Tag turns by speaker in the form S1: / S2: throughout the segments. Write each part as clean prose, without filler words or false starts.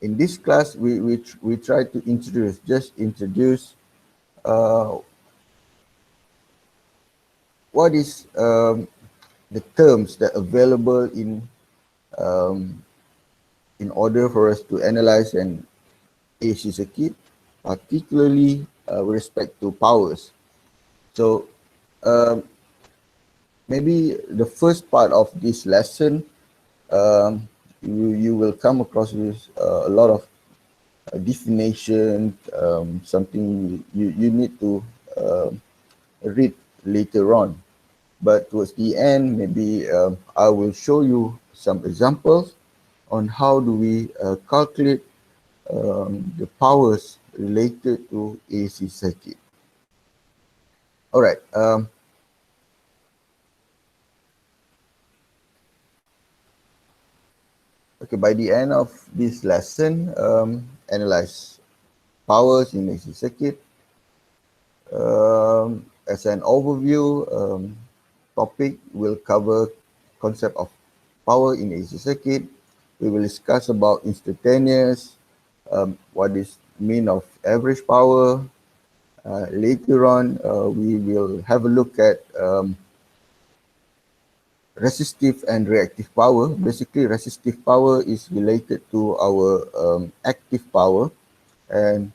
S1: in this class, we try to introduce what is the terms that are available in order for us to analyze an AC circuit, particularly with respect to powers. So maybe the first part of this lesson, you will come across with a lot of definition, something you need to read later on. But towards the end, maybe I will show you some examples on how do we calculate the powers related to AC circuit. All right. Okay, by the end of this lesson, analyze powers in AC circuit. As an overview topic, we'll cover concept of power in AC circuit. We will discuss about instantaneous, what is mean of average power. Later on, we will have a look at resistive and reactive power. Basically, resistive power is related to our active power, and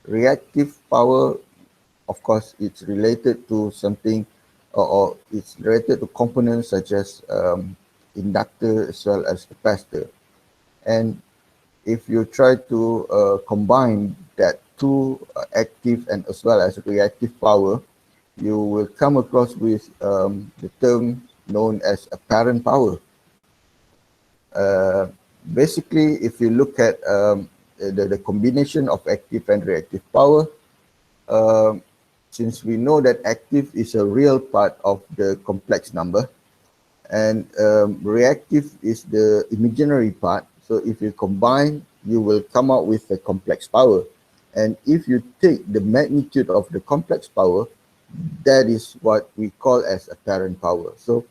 S1: reactive power, of course, it's related to something, or it's related to components such as inductor as well as capacitor. And if you try to combine that two active and as well as reactive power, you will come across with the term known as apparent power. Basically, if you look at the combination of active and reactive power, since we know that active is a real part of the complex number, and reactive is the imaginary part. So if you combine, you will come out with a complex power. And if you take the magnitude of the complex power, that is what we call as apparent power. So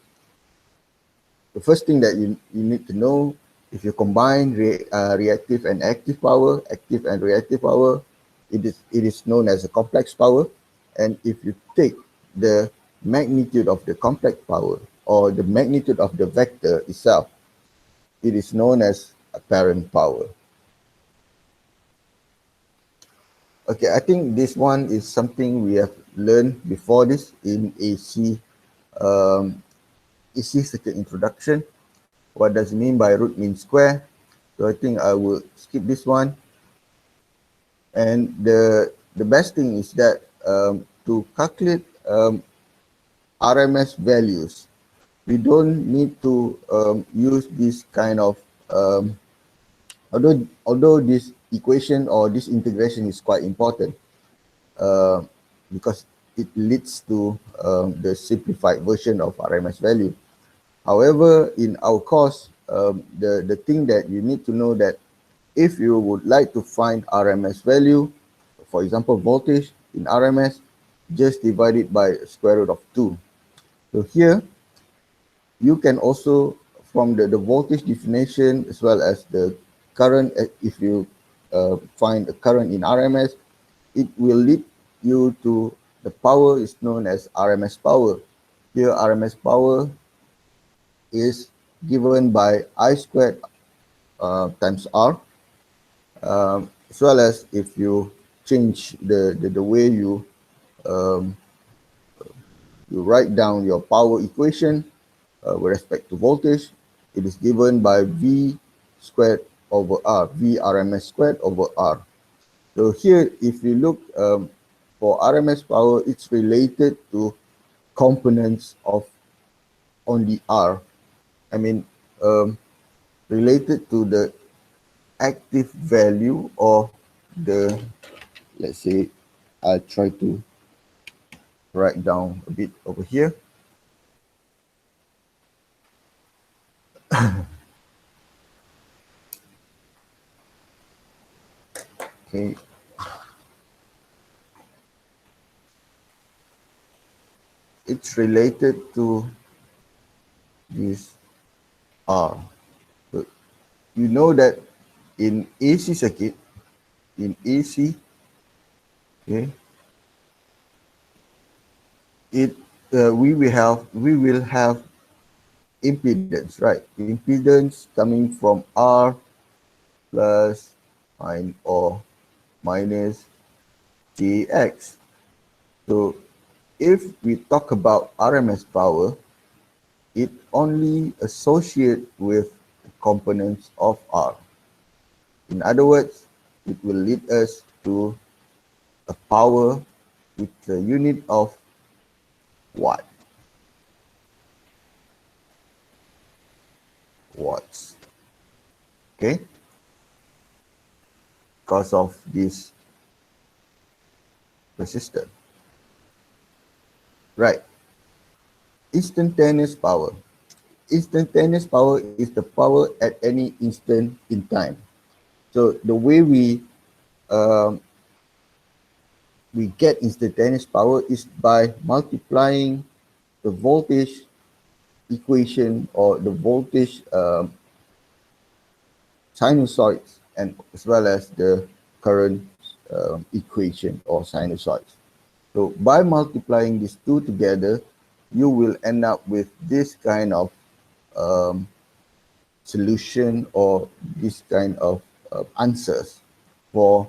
S1: the first thing that you need to know, if you combine reactive and active power, active and reactive power, it is known as a complex power. And if you take the magnitude of the complex power or the magnitude of the vector itself, it is known as apparent power. Okay, I think this one is something we have learned before this in AC circuit introduction. What does it mean by root mean square? So I think I will skip this one. And the best thing is that to calculate RMS values, we don't need to use this kind of, although this equation or this integration is quite important because it leads to the simplified version of RMS value. However, in our course, the thing that you need to know that if you would like to find RMS value, for example, voltage in RMS, just divide it by square root of 2. So here, you can also, from the voltage definition as well as the current, if you find a current in RMS, it will lead you to the power is known as RMS power. Here, RMS power is given by I squared times R, as well as if you change the way you write down your power equation with respect to voltage, it is given by V squared over R, V RMS squared over R. So here, if you look for RMS power, it's related to components of only R. I mean, related to the active value or the, let's say, I'll try to write down a bit over here. Okay. It's related to this R. So you know that in AC circuit, in AC, okay, we will have impedance, right? Impedance coming from R plus or minus JX. So if we talk about RMS power, it only associates with components of R. In other words, it will lead us to a power with the unit of watt. Watts. Okay? Because of this resistor. Right. Instantaneous power. Instantaneous power is the power at any instant in time. So the way we get instantaneous power is by multiplying the voltage equation or the voltage sinusoids and as well as the current equation or sinusoids. So by multiplying these two together, you will end up with this kind of solution or this kind of answers for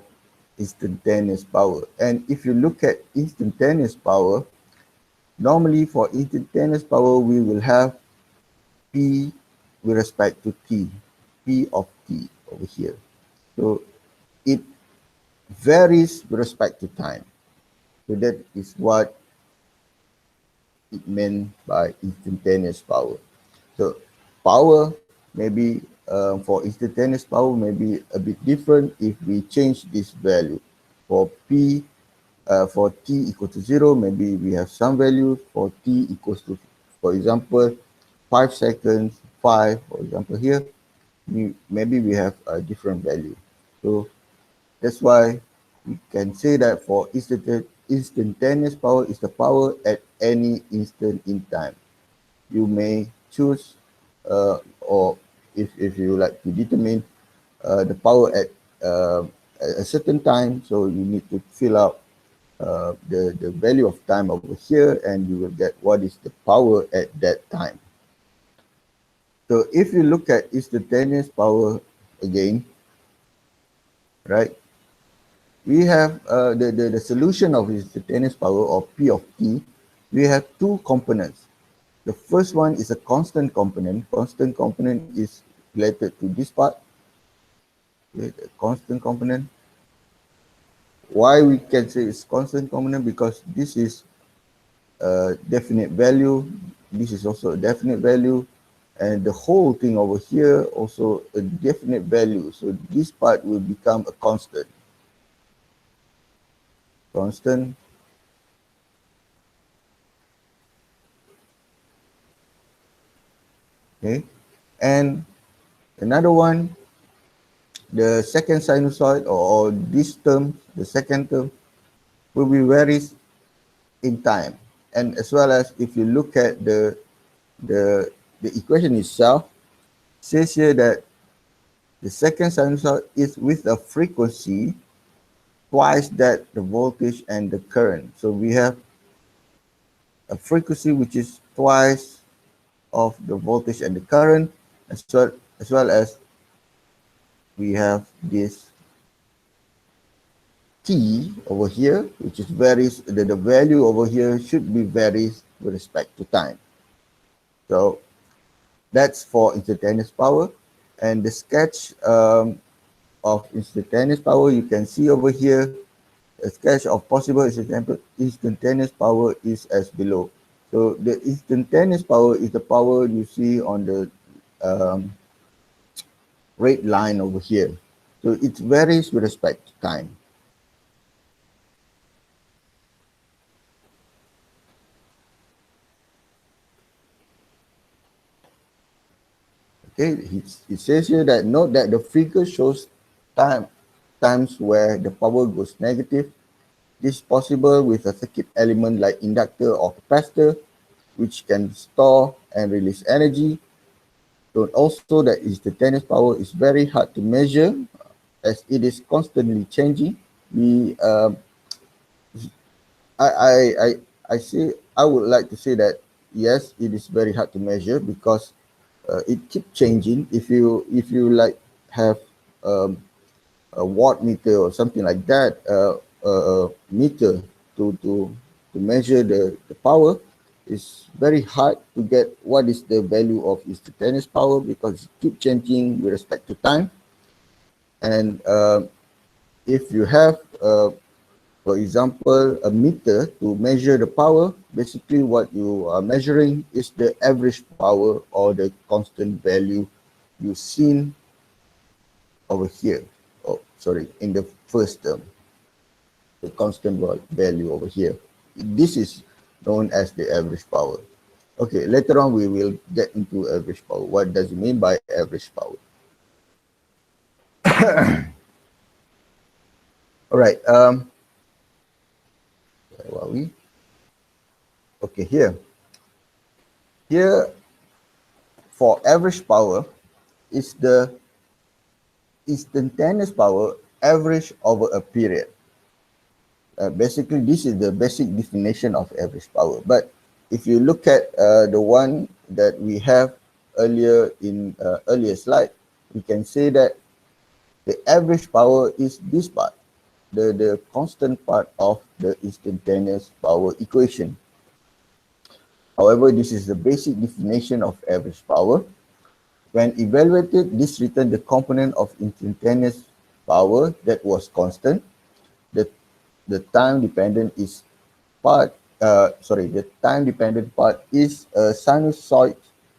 S1: instantaneous power. And if you look at instantaneous power, normally for instantaneous power, we will have P with respect to T, P of T over here. So it varies with respect to time. So that is what it meant by instantaneous power. So power maybe for instantaneous power may be a bit different if we change this value. For P, for T equal to 0, maybe we have some value. For T equals to, for example, 5 seconds, 5, for example here, maybe we have a different value. So that's why we can say that for instantaneous power is the power at any instant in time. You may choose or if you like to determine the power at a certain time, so you need to fill out the value of time over here and you will get what is the power at that time. So if you look at instantaneous power again, right, we have the solution of instantaneous power or P of T. We have two components. The first one is a constant component. Constant component is related to this part. Okay, the constant component. Why we can say it's constant component? Because this is a definite value. This is also a definite value. And the whole thing over here also a definite value. So this part will become a constant. Constant. Okay. And another one, the second sinusoid or this term, the second term, will be varies in time. And as well as if you look at the equation itself, says here that the second sinusoid is with a frequency twice that the voltage and the current. So we have a frequency which is twice of the voltage and the current, as well as we have this T over here, which is varies, the value over here should be varies with respect to time. So that's for instantaneous power. And the sketch of instantaneous power, you can see over here, a sketch of possible instantaneous power is as below. So the instantaneous power is the power you see on the red line over here. So it varies with respect to time. Okay, it says here that note that the figure shows times where the power goes negative. This is possible with a circuit element like inductor or capacitor, which can store and release energy. Note also that instantaneous power is very hard to measure as it is constantly changing, we I, I I I would like to say that yes, it is very hard to measure because it keeps changing. If you like have um, a watt meter or something like that, meter to measure the power, it's very hard to get what is the value of instantaneous power because it keeps changing with respect to time. And if you have for example, a meter to measure the power, basically what you are measuring is the average power or the constant value you've seen over here. Oh, sorry, in the first term, the constant value over here. This is known as the average power. Okay, later on we will get into average power. What does it mean by average power? All right, where are we? Okay, here for average power is the instantaneous power average over a period. Basically, this is the basic definition of average power. But if you look at the one that we have earlier in earlier slide, we can say that the average power is this part, the constant part of the instantaneous power equation. However, this is the basic definition of average power. When evaluated, this returned the component of instantaneous power that was constant. The the time dependent is the time dependent part is a sinusoid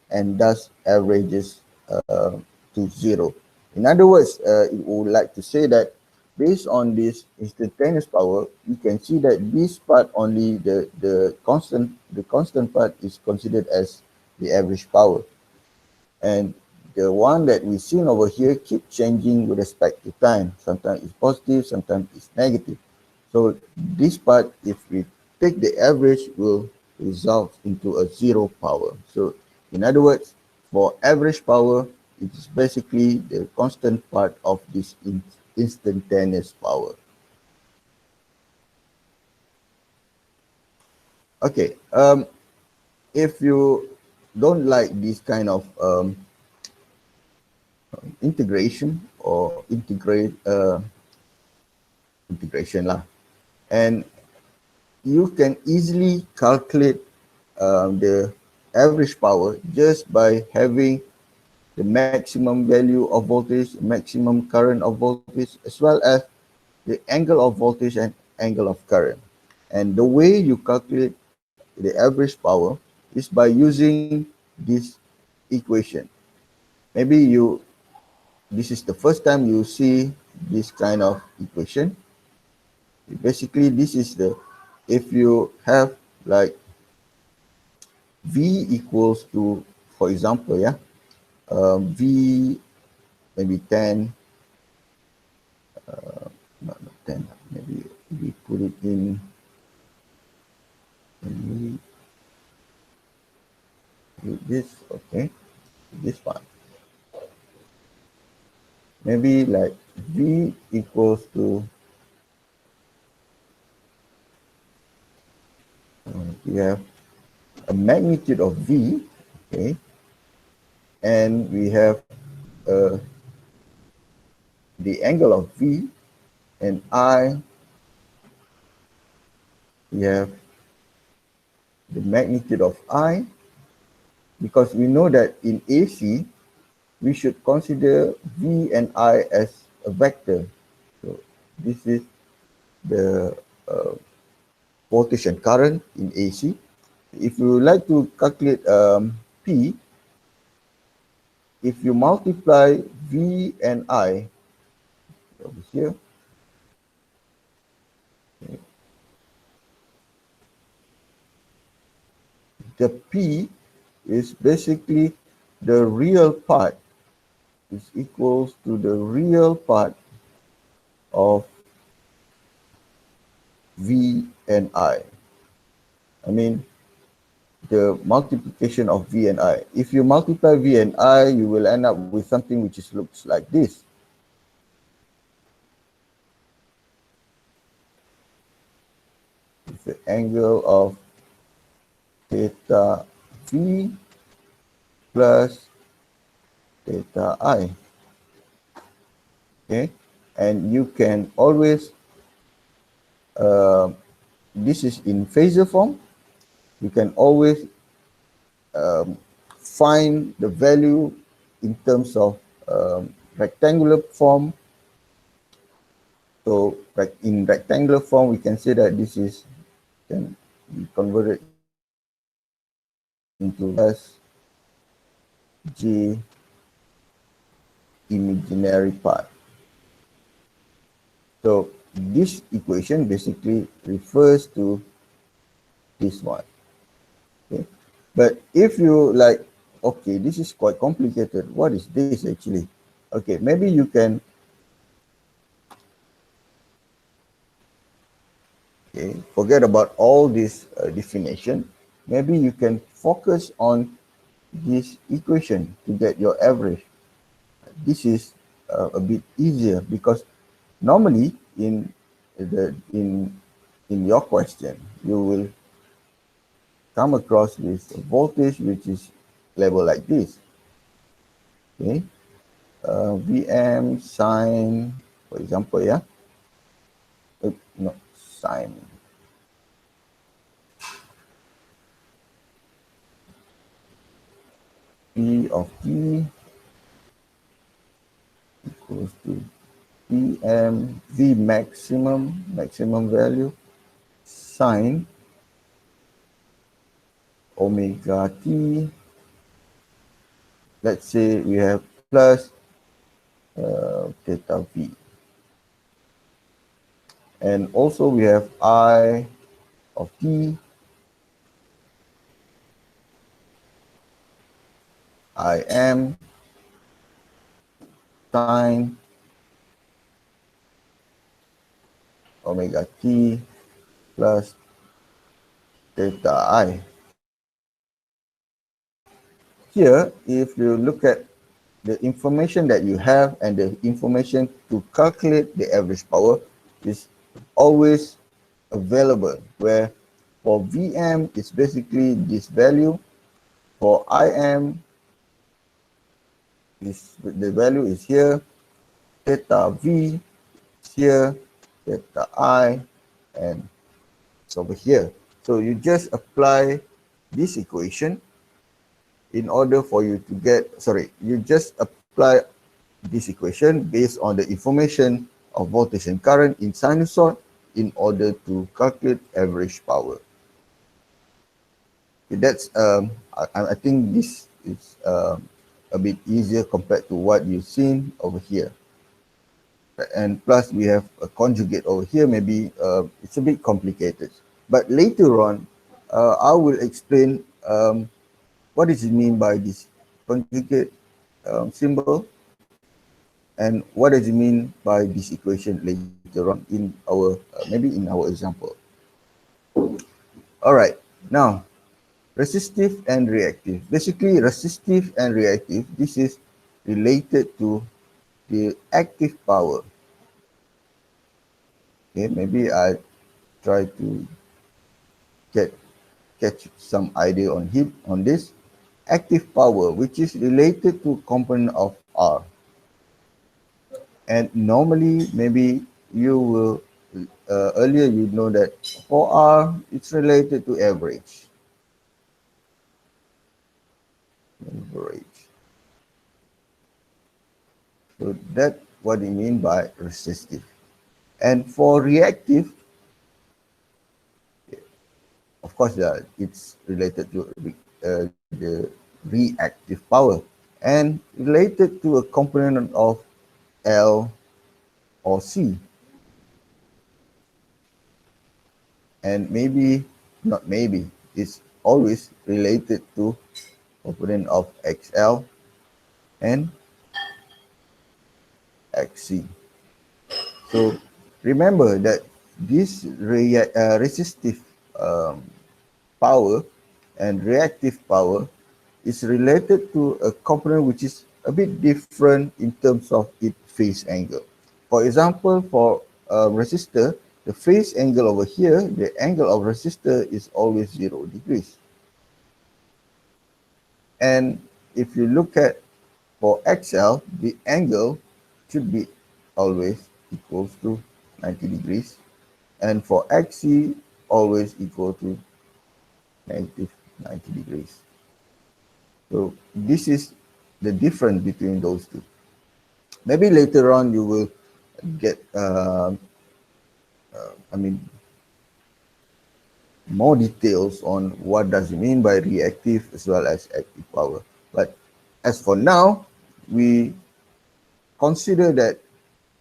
S1: and thus averages to zero. In other words, it would like to say that based on this instantaneous power, you can see that this part only the constant part is considered as the average power, and the one that we seen over here keep changing with respect to time. Sometimes it's positive, sometimes it's negative. So this part, if we take the average, will result into a zero power. So in other words, for average power, it is basically the constant part of this instantaneous power. Okay, if you don't like this kind of integration or integration lah, and you can easily calculate the average power just by having the maximum value of voltage, maximum current of voltage, as well as the angle of voltage and angle of current. And the way you calculate the average power is by using this equation. Maybe this is the first time you see this kind of equation. Basically, this is if you have like V equals to, for example, V maybe 10, not 10, maybe we put it in, this, okay, this one. Maybe like V equals to, we have a magnitude of V, okay, and we have the angle of V, and I, we have the magnitude of I, because we know that in AC, we should consider V and I as a vector. So this is the voltage and current in AC. If you like to calculate P, if you multiply V and I over here, okay, the P is basically the real part is equals to the real part of V and I. I mean, the multiplication of V and I. If you multiply V and I, you will end up with something which looks like this. the angle of theta V plus theta I. Okay, and you can always, this is in phasor form, you can always find the value in terms of rectangular form. So in rectangular form, we can say that this is can be converted into S J imaginary part. So this equation basically refers to this one. Okay, but if you like, okay, this is quite complicated. What is this actually? Okay, maybe you can, okay, forget about all this definition. Maybe you can focus on this equation to get your average. This is a bit easier because normally in your question you will come across with a voltage which is labeled like this. Okay, Vm sine, for example, yeah, no, sine P of t equals to Pm V maximum value sine omega t. Let's say we have plus theta V, and also we have I of t, Im sine omega t plus theta I. Here, if you look at the information that you have and the information to calculate the average power is always available, where for Vm it's basically this value, for Im is the value is here, theta V is here, theta I, and it's over here. So you just apply this equation in order for you to get, you just apply this equation based on the information of voltage and current in sinusoid in order to calculate average power. Okay, that's I think this is a bit easier compared to what you've seen over here. And plus we have a conjugate over here, maybe it's a bit complicated. But later on, I will explain what does it mean by this conjugate symbol, and what does it mean by this equation later on in our, maybe in our example. All right, now resistive and reactive. Basically, resistive and reactive, this is related to the active power. Okay, maybe I try to catch some idea on this. Active power, which is related to component of R. And normally, maybe you will, earlier you know that for R, it's related to average. Average. So that's what we mean by resistive. And for reactive, of course, it's related to the reactive power and related to a component of L or C. And maybe, not maybe, it's always related to component of XL and XC. So remember that this resistive power and reactive power is related to a component which is a bit different in terms of its phase angle. For example, for a resistor, the phase angle over here, the angle of resistor is always 0 degrees. And if you look at for XL, the angle should be always equals to 90 degrees. And for XC, always equal to negative 90 degrees. So this is the difference between those two. Maybe later on you will get, more details on what does it mean by reactive as well as active power. But as for now, we consider that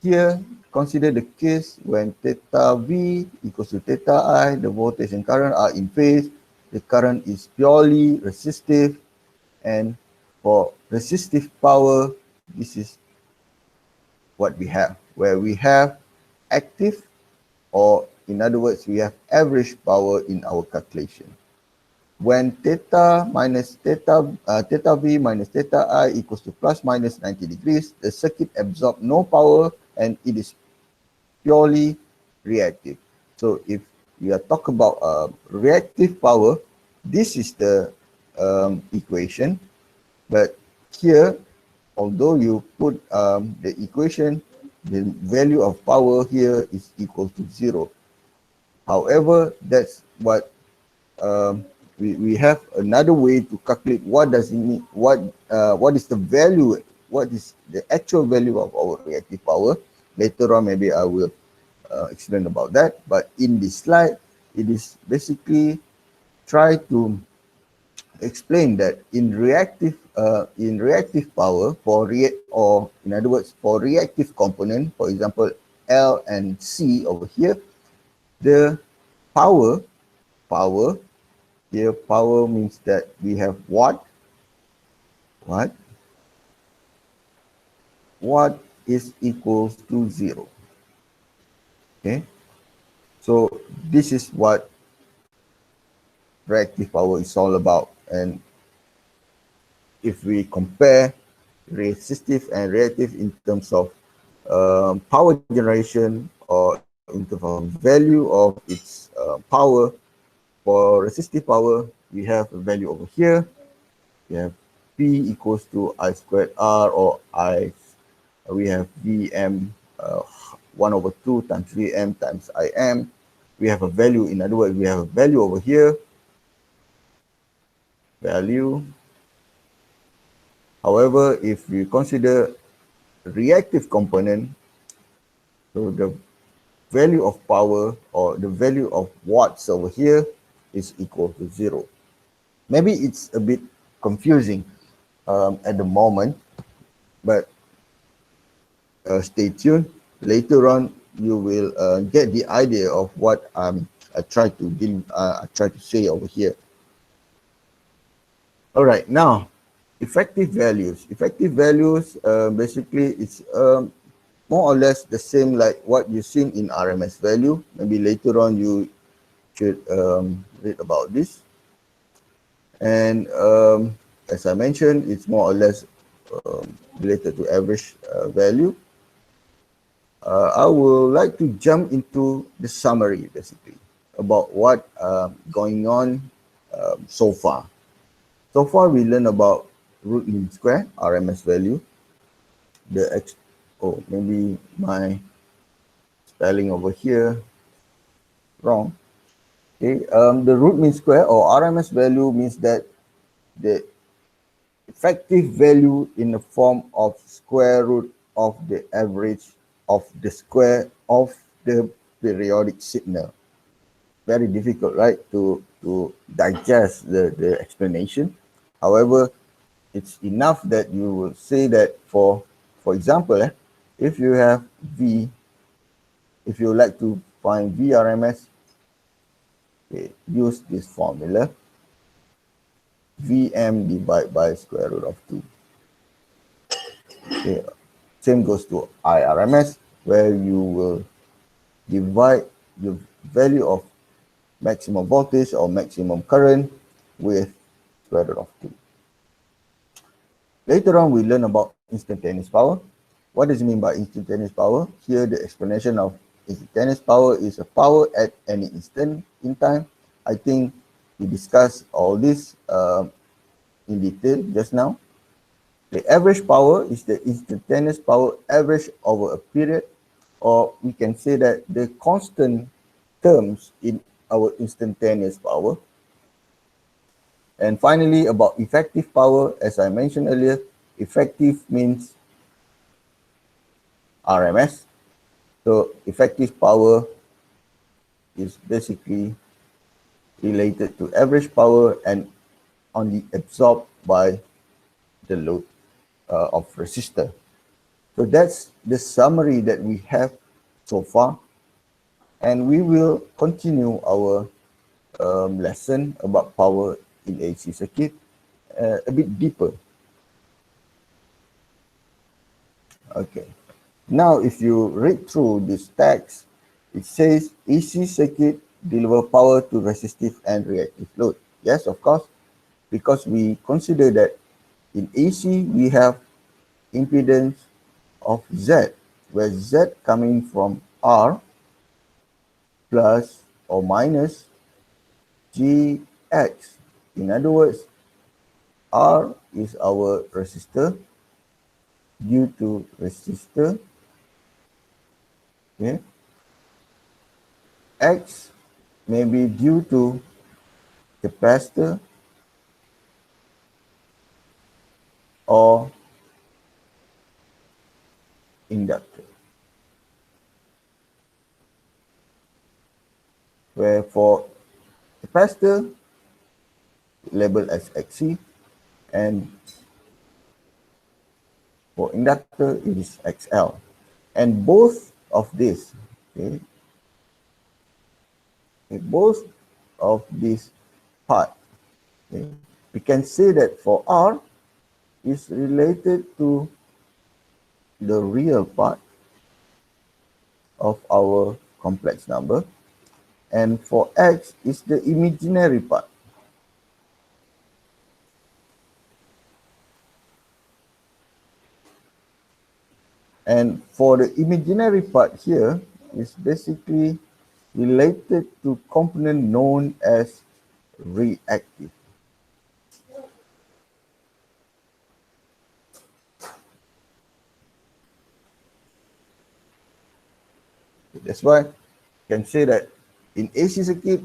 S1: here, consider the case when theta V equals to theta I, the voltage and current are in phase, the current is purely resistive, and for resistive power, this is what we have, where we have active, or in other words, we have average power in our calculation. When theta V minus theta I equals to plus minus 90 degrees, the circuit absorbs no power and it is purely reactive. So if we are talking about reactive power, this is the equation. But here, although you put the equation, the value of power here is equal to 0. However, that's what we have another way to calculate what does it mean, what is the value, what is the actual value of our reactive power. Later on, maybe I will explain about that. But in this slide, it is basically try to explain that in reactive power, for or in other words, for reactive component, for example, L and C over here, the power here, power means that we have watt is equals to 0. Okay, so this is what reactive power is all about. And if we compare resistive and reactive in terms of power generation, or in terms of value of its power, for resistive power, we have a value over here. We have P equals to I squared R, or I, we have Vm 1/2 times Vm times Im. We have a value, in other words, we have a value over here, value. However, if we consider reactive component, so the value of power, or the value of watts over here, is equal to 0. Maybe it's a bit confusing at the moment, but stay tuned. Later on, you will get the idea of what I try to say over here. All right, now effective values. Effective values, basically, it's more or less the same like what you've seen in RMS value. Maybe later on you should read about this. And as I mentioned, it's more or less related to average value. I would like to jump into the summary, basically, about what going on so far. So far, we learned about root mean square, RMS value. Maybe my spelling over here wrong. Okay, the root mean square, or RMS value, means that the effective value in the form of square root of the average of the square of the periodic signal. Very difficult, right, to digest the explanation. However, it's enough that you will say that for example, if you have V, if you like to find VRMS, okay, use this formula, Vm divided by square root of 2. Okay. Same goes to IRMS, where you will divide the value of maximum voltage or maximum current with square root of 2. Later on, we learn about instantaneous power. What does it mean by instantaneous power? Here, the explanation of instantaneous power is a power at any instant in time. I think we discussed all this in detail just now. The average power is the instantaneous power average over a period, or we can say that the constant terms in our instantaneous power. And finally, about effective power, as I mentioned earlier, effective means RMS. So effective power is basically related to average power and only absorbed by the load of resistor. So that's the summary that we have so far. And we will continue our lesson about power in AC circuit a bit deeper. Okay. Now, if you read through this text, it says AC circuit deliver power to resistive and reactive load. Yes, of course, because we consider that in AC we have impedance of Z, where Z coming from R plus or minus GX. In other words, R is our resistor due to resistor. Okay. X may be due to capacitor or inductor, where for capacitor labeled as XC, and for inductor it is XL. And both of these, okay, both of these part, okay, we can say that for R is related to the real part of our complex number, and for X is the imaginary part. And for the imaginary part here is basically related to component known as reactive. That's why you can say that in AC circuit,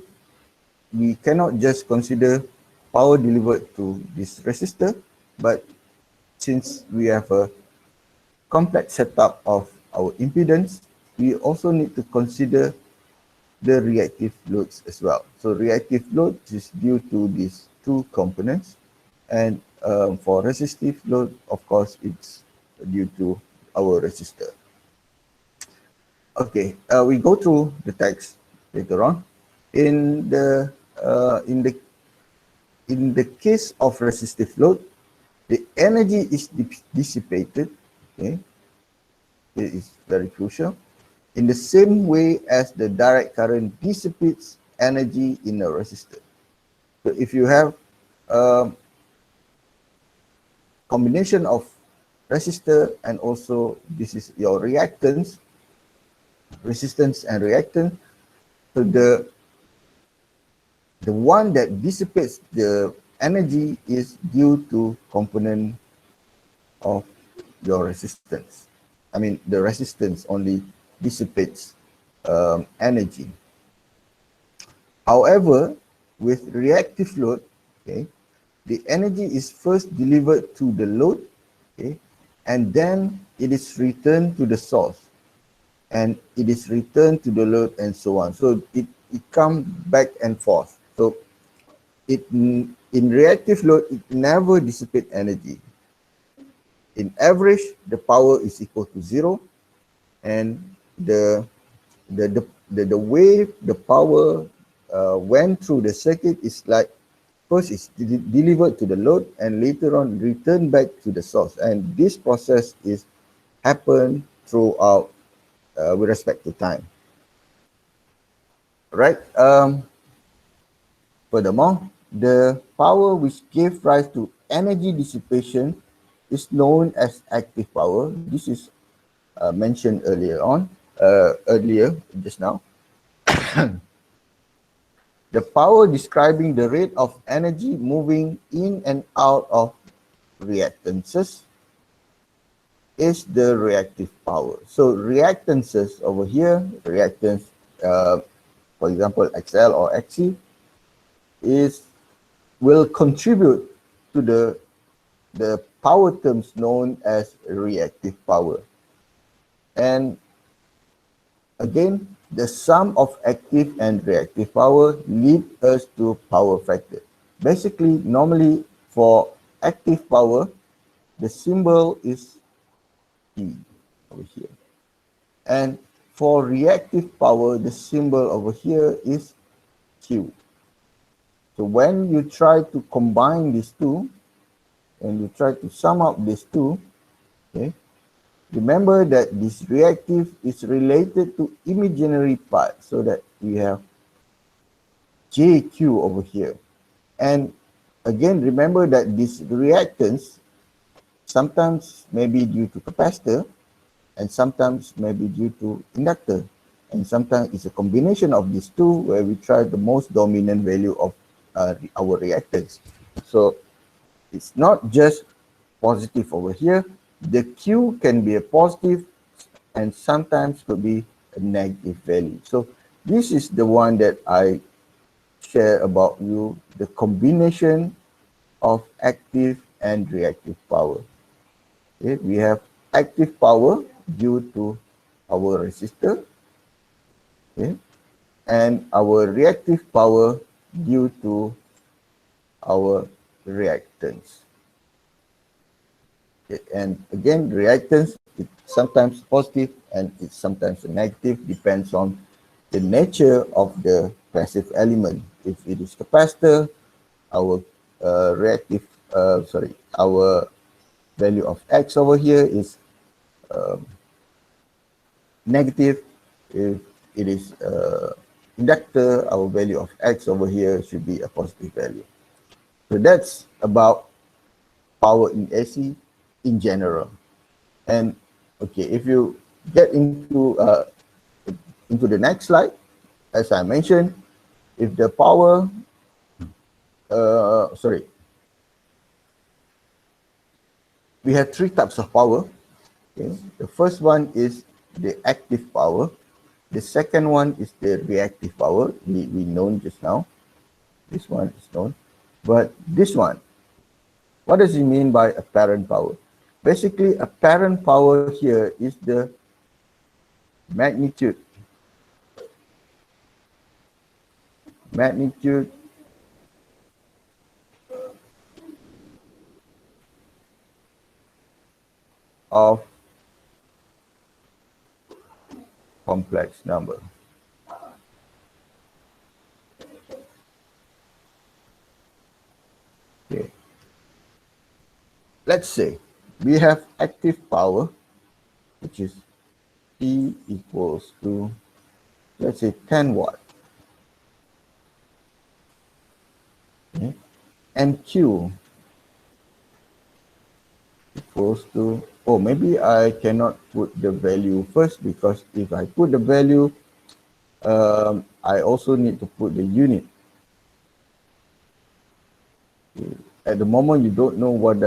S1: we cannot just consider power delivered to this resistor, but since we have a complex setup of our impedance, we also need to consider the reactive loads as well. So reactive load is due to these two components, and for resistive load, of course, it's due to our resistor. Okay, we go through the text later on. In the case of resistive load, the energy is dissipated. Okay, it is very crucial. In the same way as the direct current dissipates energy in a resistor. So if you have a combination of resistor and also this is your reactance, resistance and reactance, so the one that dissipates the energy is due to component of your resistance. I mean, the resistance only dissipates energy. However, with reactive load, okay, the energy is first delivered to the load, okay, and then it is returned to the source, and it is returned to the load, and so on. So it comes back and forth. So in reactive load, it never dissipates energy. In average, the power is equal to 0, and the way the power went through the circuit is like first it's delivered to the load and later on returned back to the source, and this process is happen throughout with respect to time. Right. Furthermore, the power which gave rise to energy dissipation is known as active power. This is mentioned earlier on. earlier, just now. The power describing the rate of energy moving in and out of reactances is the reactive power. So reactances over here, reactance, for example, XL or XC, will contribute to the power terms known as reactive power. And again, the sum of active and reactive power lead us to power factor. Basically, normally for active power, the symbol is P over here. And for reactive power, the symbol over here is Q. So when you try to combine these two, and you try to sum up these two, okay, remember that this reactive is related to imaginary part, so that we have JQ over here. And again, remember that this reactance sometimes may be due to capacitor, and sometimes may be due to inductor. And sometimes it's a combination of these two where we try the most dominant value of our reactance. So it's not just positive over here. The Q can be a positive and sometimes could be a negative value. So this is the one that I share about you, the combination of active and reactive power. Okay, we have active power due to our resistor, okay, and our reactive power due to our reactance. Okay, and again, reactance is sometimes positive and it's sometimes negative, depends on the nature of the passive element. If it is capacitor, our our value of X over here is negative. If it is inductor, our value of X over here should be a positive value. So that's about power in AC in general. And okay, if you get into the next slide, as I mentioned, if the power, we have three types of power. Okay, the first one is the active power. The second one is the reactive power. We known just now. This one is known, but this one, what does it mean by apparent power? Basically, apparent power here is the magnitude of complex number. Okay. Let's say we have active power, which is P equals to, let's say, 10 watt. Okay. And Q equals to, oh, maybe I cannot put the value first, because if I put the value, I also need to put the unit. Okay. At the moment, you don't know what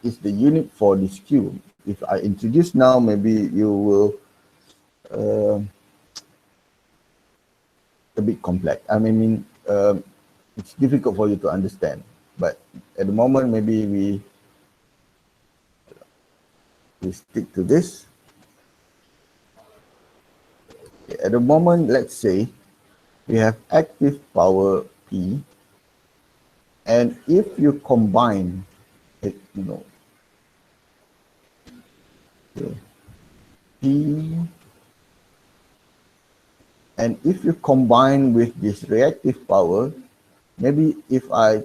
S1: is the unit for this Q. If I introduce now, maybe you will a bit complex. I mean, it's difficult for you to understand. But at the moment, maybe we stick to this. Okay, at the moment, let's say we have active power P, and if you combine it, okay, P, and if you combine with this reactive power, maybe if I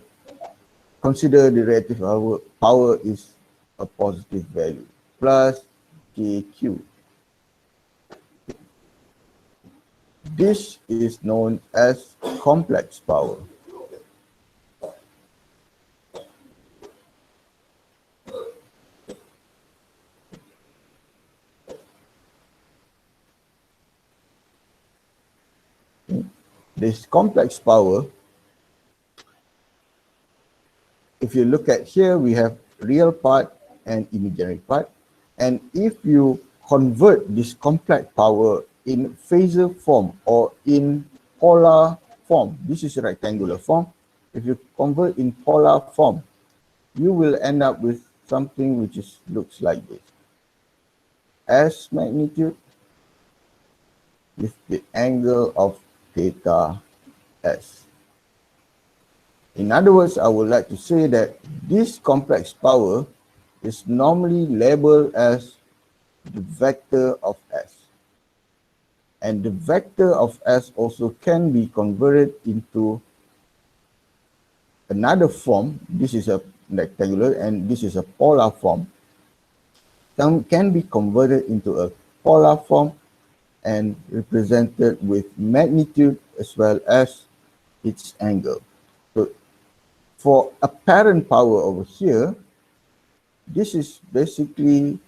S1: consider the reactive power is a positive value, plus JQ. This is known as complex power. this complex power, if you look at here, we have real part and imaginary part. And if you convert this complex power in phasor form or in polar form, this is a rectangular form. If you convert in polar form, you will end up with something which looks like this. S magnitude with the angle of theta S. In other words, I would like to say that this complex power is normally labeled as the vector of S. And the vector of S also can be converted into another form. This is a rectangular and this is a polar form. Some can be converted into a polar form and represented with magnitude as well as its angle. So for apparent power over here, this is basically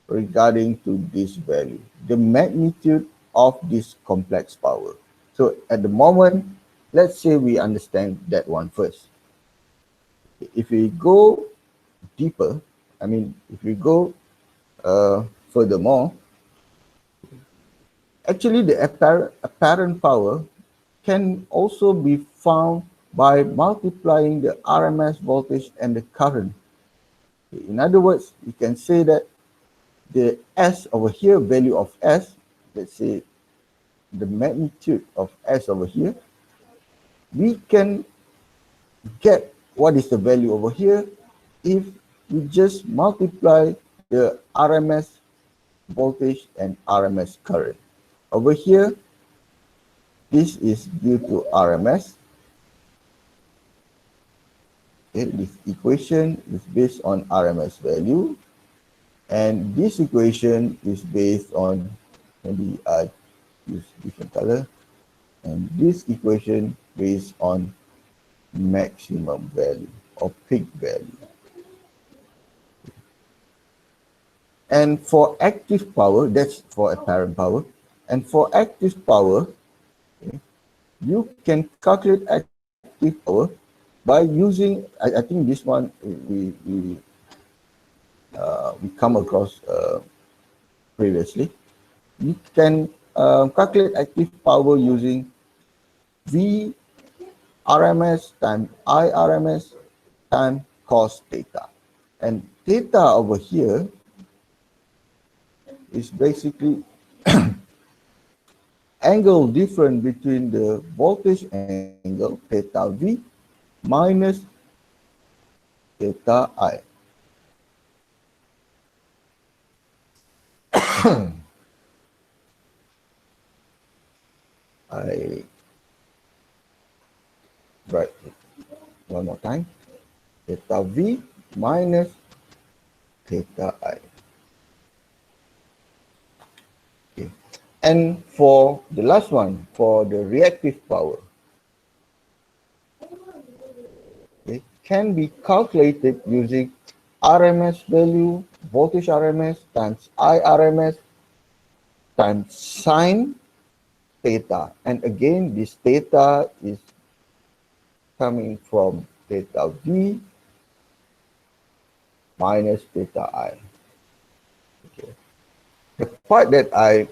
S1: regarding to this value, the magnitude of this complex power. So at the moment, let's say we understand that one first. If we go deeper, if we go furthermore, actually the apparent power can also be found by multiplying the RMS voltage and the current. In other words, you can say that the S over here, value of S, let's say the magnitude of S over here, we can get what is the value over here if we just multiply the RMS voltage and RMS current. Over here, this is due to RMS. Okay, this equation is based on RMS value, and this equation is based on, maybe I use different color, and this equation based on maximum value or peak value. And for active power, that's for apparent power, and for active power, okay, you can calculate active power by using, I think this one we come across previously. You can calculate active power using V RMS times I RMS times cos theta. And theta over here is basically angle difference between the voltage angle, theta V, minus theta I. I write it one more time. Theta V minus theta I. Okay. And for the last one, for the reactive power, it can be calculated using RMS value, voltage RMS times I RMS times sine theta. And again, this theta is coming from theta V minus theta I. Okay. The part that I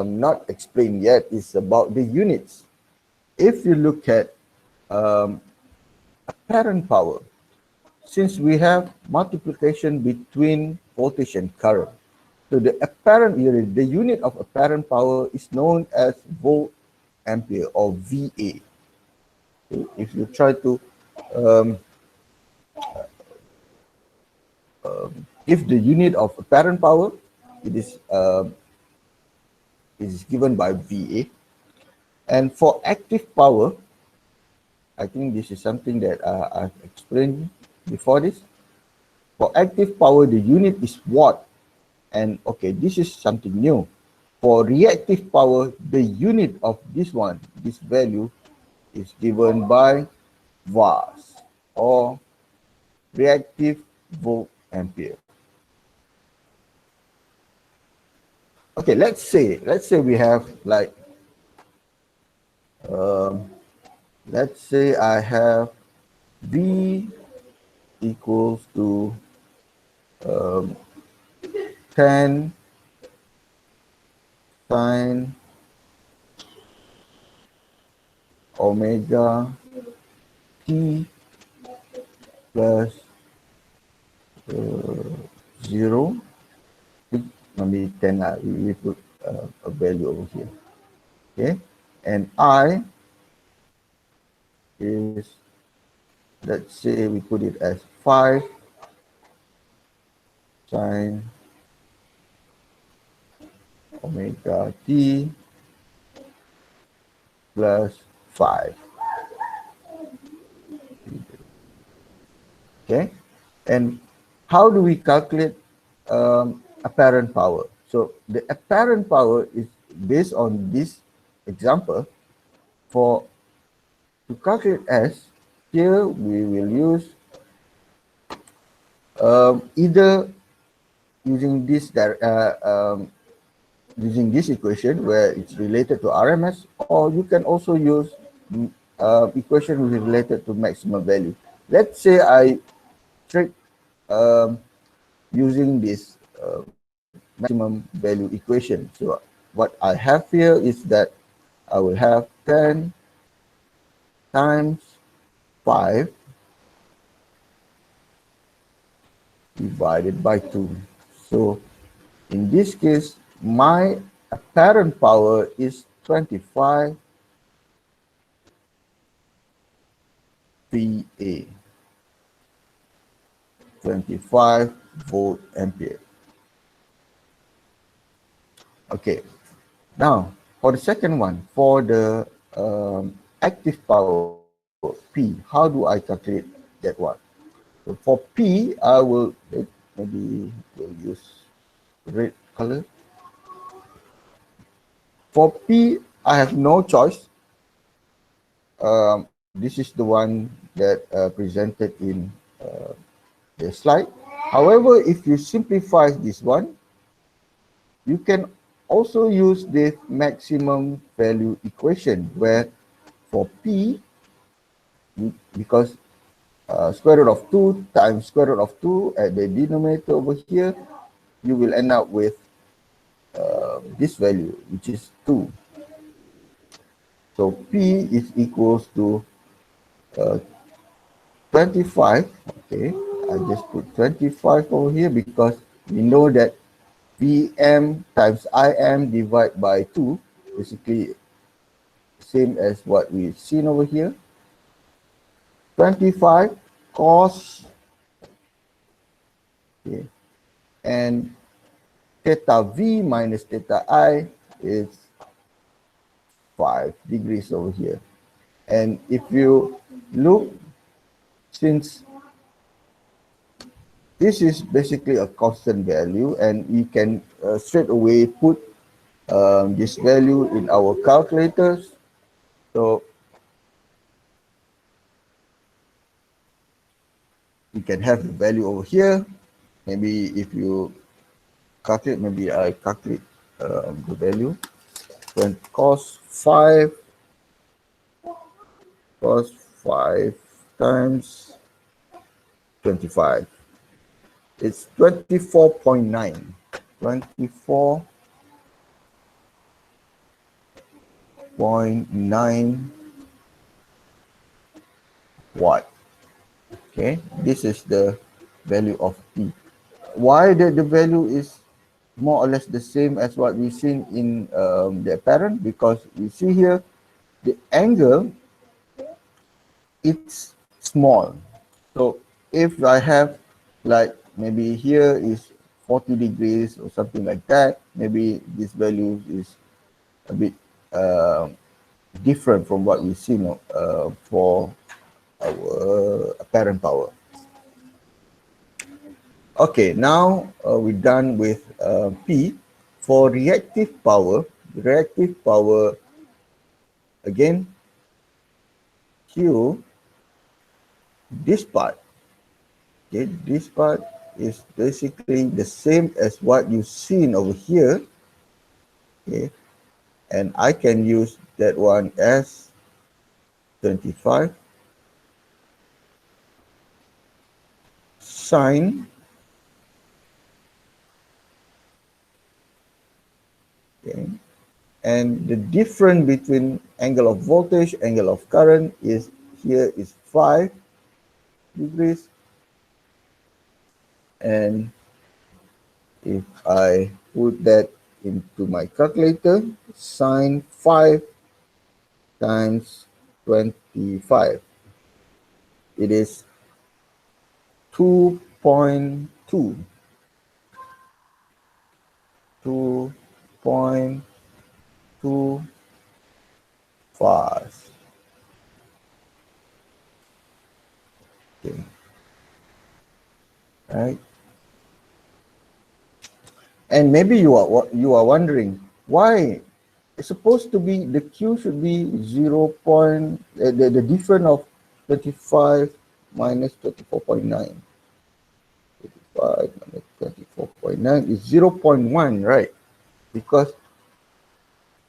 S1: not explained yet is about the units. If you look at apparent power, since we have multiplication between voltage and current, so the apparent unit, the unit of apparent power is known as volt ampere or VA. Okay. If you try to if the unit of apparent power, it is given by VA. And for active power, I think this is something that I've explained before this. For active power, the unit is watt. And okay, this is something new. For reactive power, the unit of this one, this value, is given by VARs or reactive volt ampere. Okay, let's say we have like let's say I have V equals to 10 sine omega t plus 0. Maybe 10 we put a value over here. Okay, and I is, let's say we put it as 5 sine omega t plus 5. Okay, and how do we calculate apparent power? So the apparent power is based on this example. For to calculate S, here we will use either using this equation where it's related to RMS, or you can also use equation which is related to maximum value. Let's say I trick using this maximum value equation. So what I have here is that I will have 10 times 5 divided by 2. So in this case, my apparent power is 25 VA, 25 volt ampere. Okay, now for the second one, for the active power P, how do I calculate that one? So for P, I will maybe we'll use red color. For P, I have no choice. This is the one that presented in the slide. However, if you simplify this one, you can also use the maximum value equation where for P, because square root of 2 times square root of 2 at the denominator over here, you will end up with this value, which is 2. So P is equals to 25. Okay, I just put 25 over here because we know that Vm times Im divided by 2, basically same as what we've seen over here. 25 cos, okay, and theta V minus theta I is 5 degrees over here. And if you look, since this is basically a constant value, and we can straight away put this value in our calculators. So we can have the value over here. Maybe if you calculate, maybe I calculate the value. When cos 5 times 25, it's 24.9. 24.9 watt. Okay, this is the value of P. Why the value is more or less the same as what we've seen in the apparent? Because we see here the angle, it's small. So if I have, like, maybe here is 40 degrees or something like that, maybe this value is a bit different from what we see for our apparent power. Okay, now we're done with P. For reactive power, again, Q, this part, okay, this part is basically the same as what you've seen over here, okay, and I can use that one as 25 sine, okay, and the difference between angle of voltage, angle of current is here is 5 degrees, and if I put that into my calculator, sine 5 times 25, it is 2.2, 2.25. Okay, right? And maybe you are wondering why it's supposed to be the Q should be 0. The difference of 25 minus 24.9. 25 minus 24.9 is 0.1, right? Because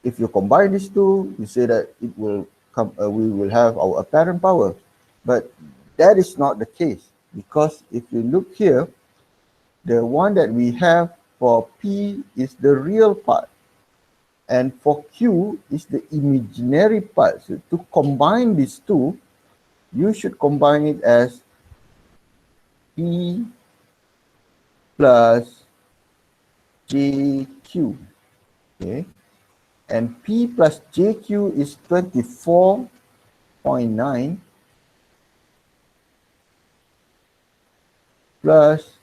S1: if you combine these two, you say that it will come. We will have our apparent power, but that is not the case, because if you look here, the one that we have for P is the real part, and for Q is the imaginary part. So to combine these two, you should combine it as P plus JQ. Okay, and P plus JQ is 24.9 plus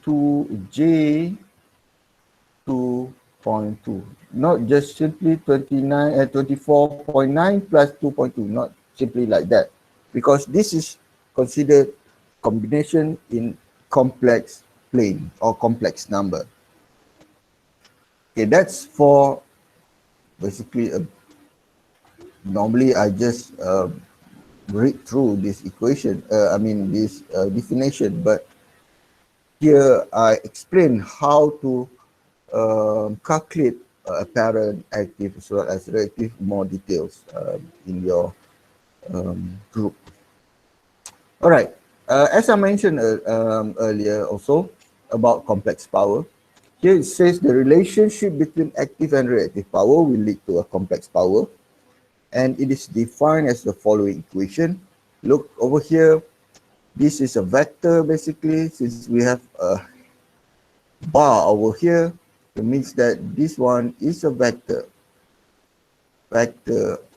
S1: 2J 2.2, not just simply 24.9 plus 2.2, not simply like that, because this is considered combination in complex plane or complex number. Okay, that's for basically normally I just read through this equation, this definition, but here I explain how to calculate apparent, active, as well as reactive, more details in your group. All right. As I mentioned earlier also about complex power, here it says the relationship between active and reactive power will lead to a complex power, and it is defined as the following equation. Look over here. This is a vector basically. Since we have a bar over here, it means that this one is a vector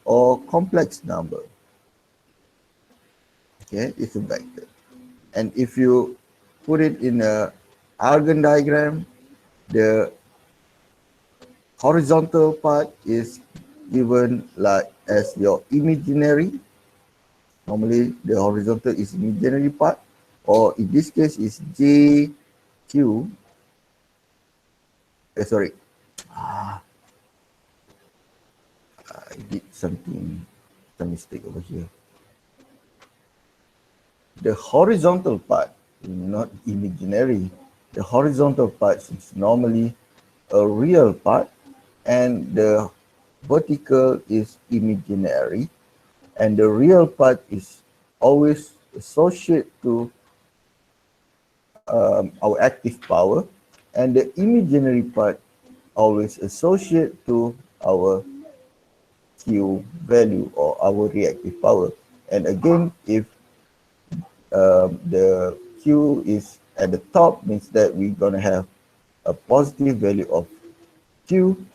S1: or complex number. Okay, it's a vector. And if you put it in a Argand diagram, the horizontal part is given like as your imaginary. Normally the horizontal is imaginary part, or in this case is JQ. Sorry, I did some mistake over here. The horizontal part, not imaginary, the horizontal part is normally a real part, and the vertical is imaginary, and the real part is always associated to our active power, and the imaginary part always associated to our Q value or our reactive power. And again, if the Q is at the top, means that we're going to have a positive value of Q,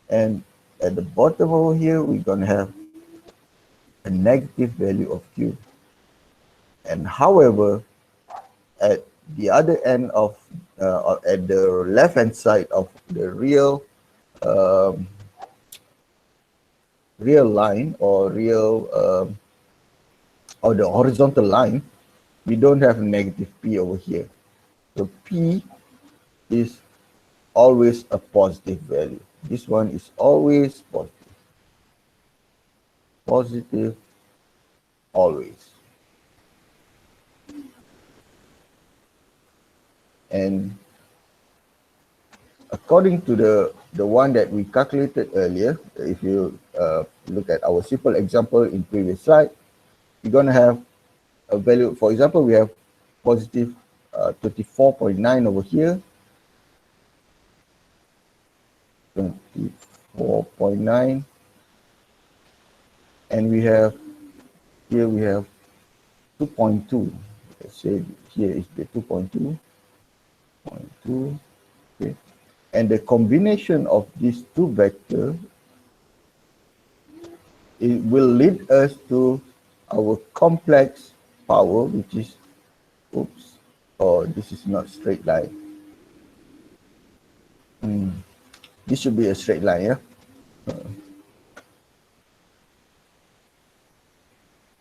S1: and at the bottom over here, we're going to have a negative value of Q. And however, at the other end of, or at the left hand side of the real line or or the horizontal line, we don't have a negative P over here. So P is always a positive value. This one is always positive. Positive, always. And according to the one that we calculated earlier, if you look at our simple example in previous slide, we're going to have a value. For example, we have positive 24.9 over here, 24.9, and we have here we have 2.2. Let's say here is the 2.2, okay, and the combination of these two vectors, it will lead us to our complex power, which is, oops, oh, this is not straight line. This should be a straight line, yeah.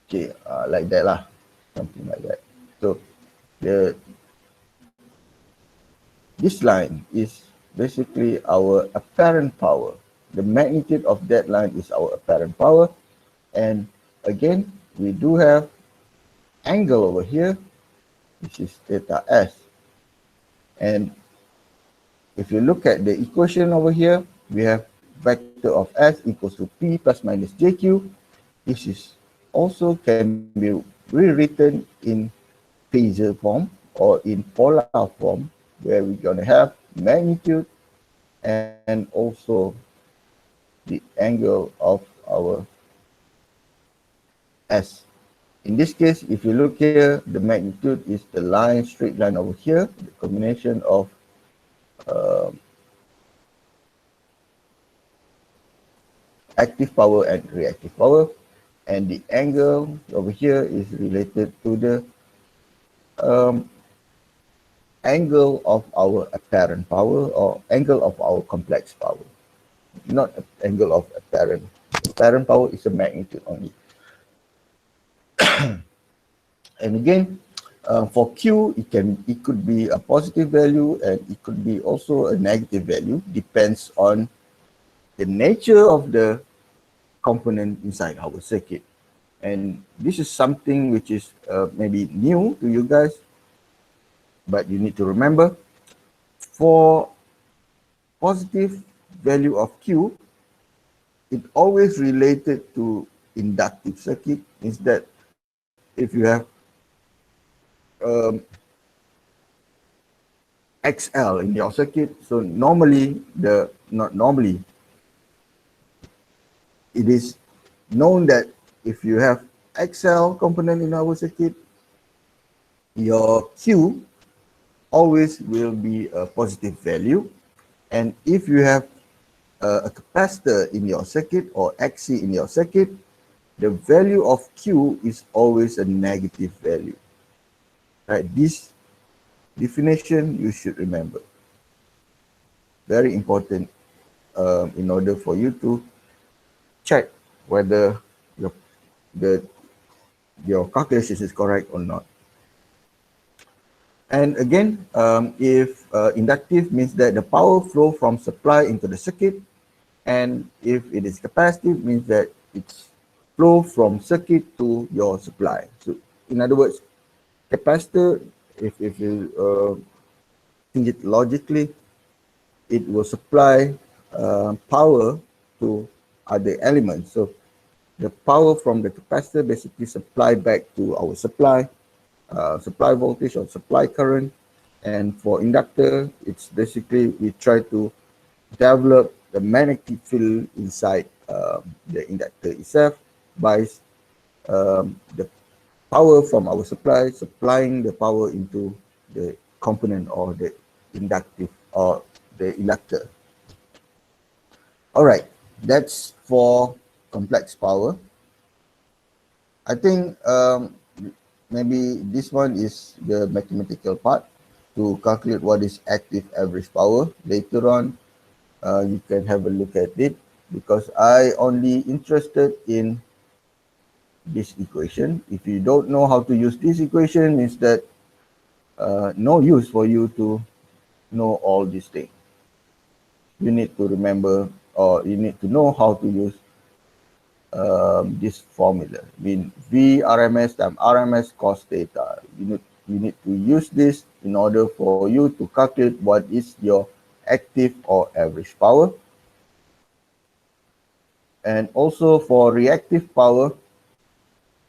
S1: Okay, like that lah, something like that. So this line is basically our apparent power. The magnitude of that line is our apparent power, and again, we do have angle over here, which is theta s. And if you look at the equation over here, we have vector of s equals to p plus minus jq. This is also can be rewritten in phasor form or in polar form, where we're going to have magnitude and also the angle of our s. In this case, if you look here, the magnitude is the line, straight line over here, the combination of active power and reactive power, and the angle over here is related to the angle of our apparent power or angle of our complex power, not angle of apparent. Apparent power is a magnitude only. And again, for Q, it could be a positive value and it could be also a negative value, depends on the nature of the component inside our circuit. And this is something which is maybe new to you guys, but you need to remember, for positive value of Q, it always related to inductive circuit. Means that if you have XL in your circuit, so normally it is known that if you have XL component in our circuit, your Q always will be a positive value. And if you have a capacitor in your circuit or XC in your circuit, the value of Q is always a negative value. Right? This definition you should remember. Very important in order for you to check whether your calculation is correct or not. And again, if inductive means that the power flow from supply into the circuit, and if it is capacitive means that it's flow from circuit to your supply. So in other words, capacitor, if you think it logically, it will supply power to other elements. So the power from the capacitor basically supply back to our supply voltage or supply current. And for inductor, it's basically we try to develop the magnetic field inside the inductor itself by the power from our supply supplying the power into the component or the inductive or the inductor. All right, that's for complex power. I think maybe this one is the mathematical part to calculate what is active average power. Later on, you can have a look at it, because I only interested in this equation. If you don't know how to use this equation, means that no use for you to know all these things. You need to remember, or you need to know how to use this formula. I mean, V RMS times RMS cos theta. You need to use this in order for you to calculate what is your active or average power. And also for reactive power,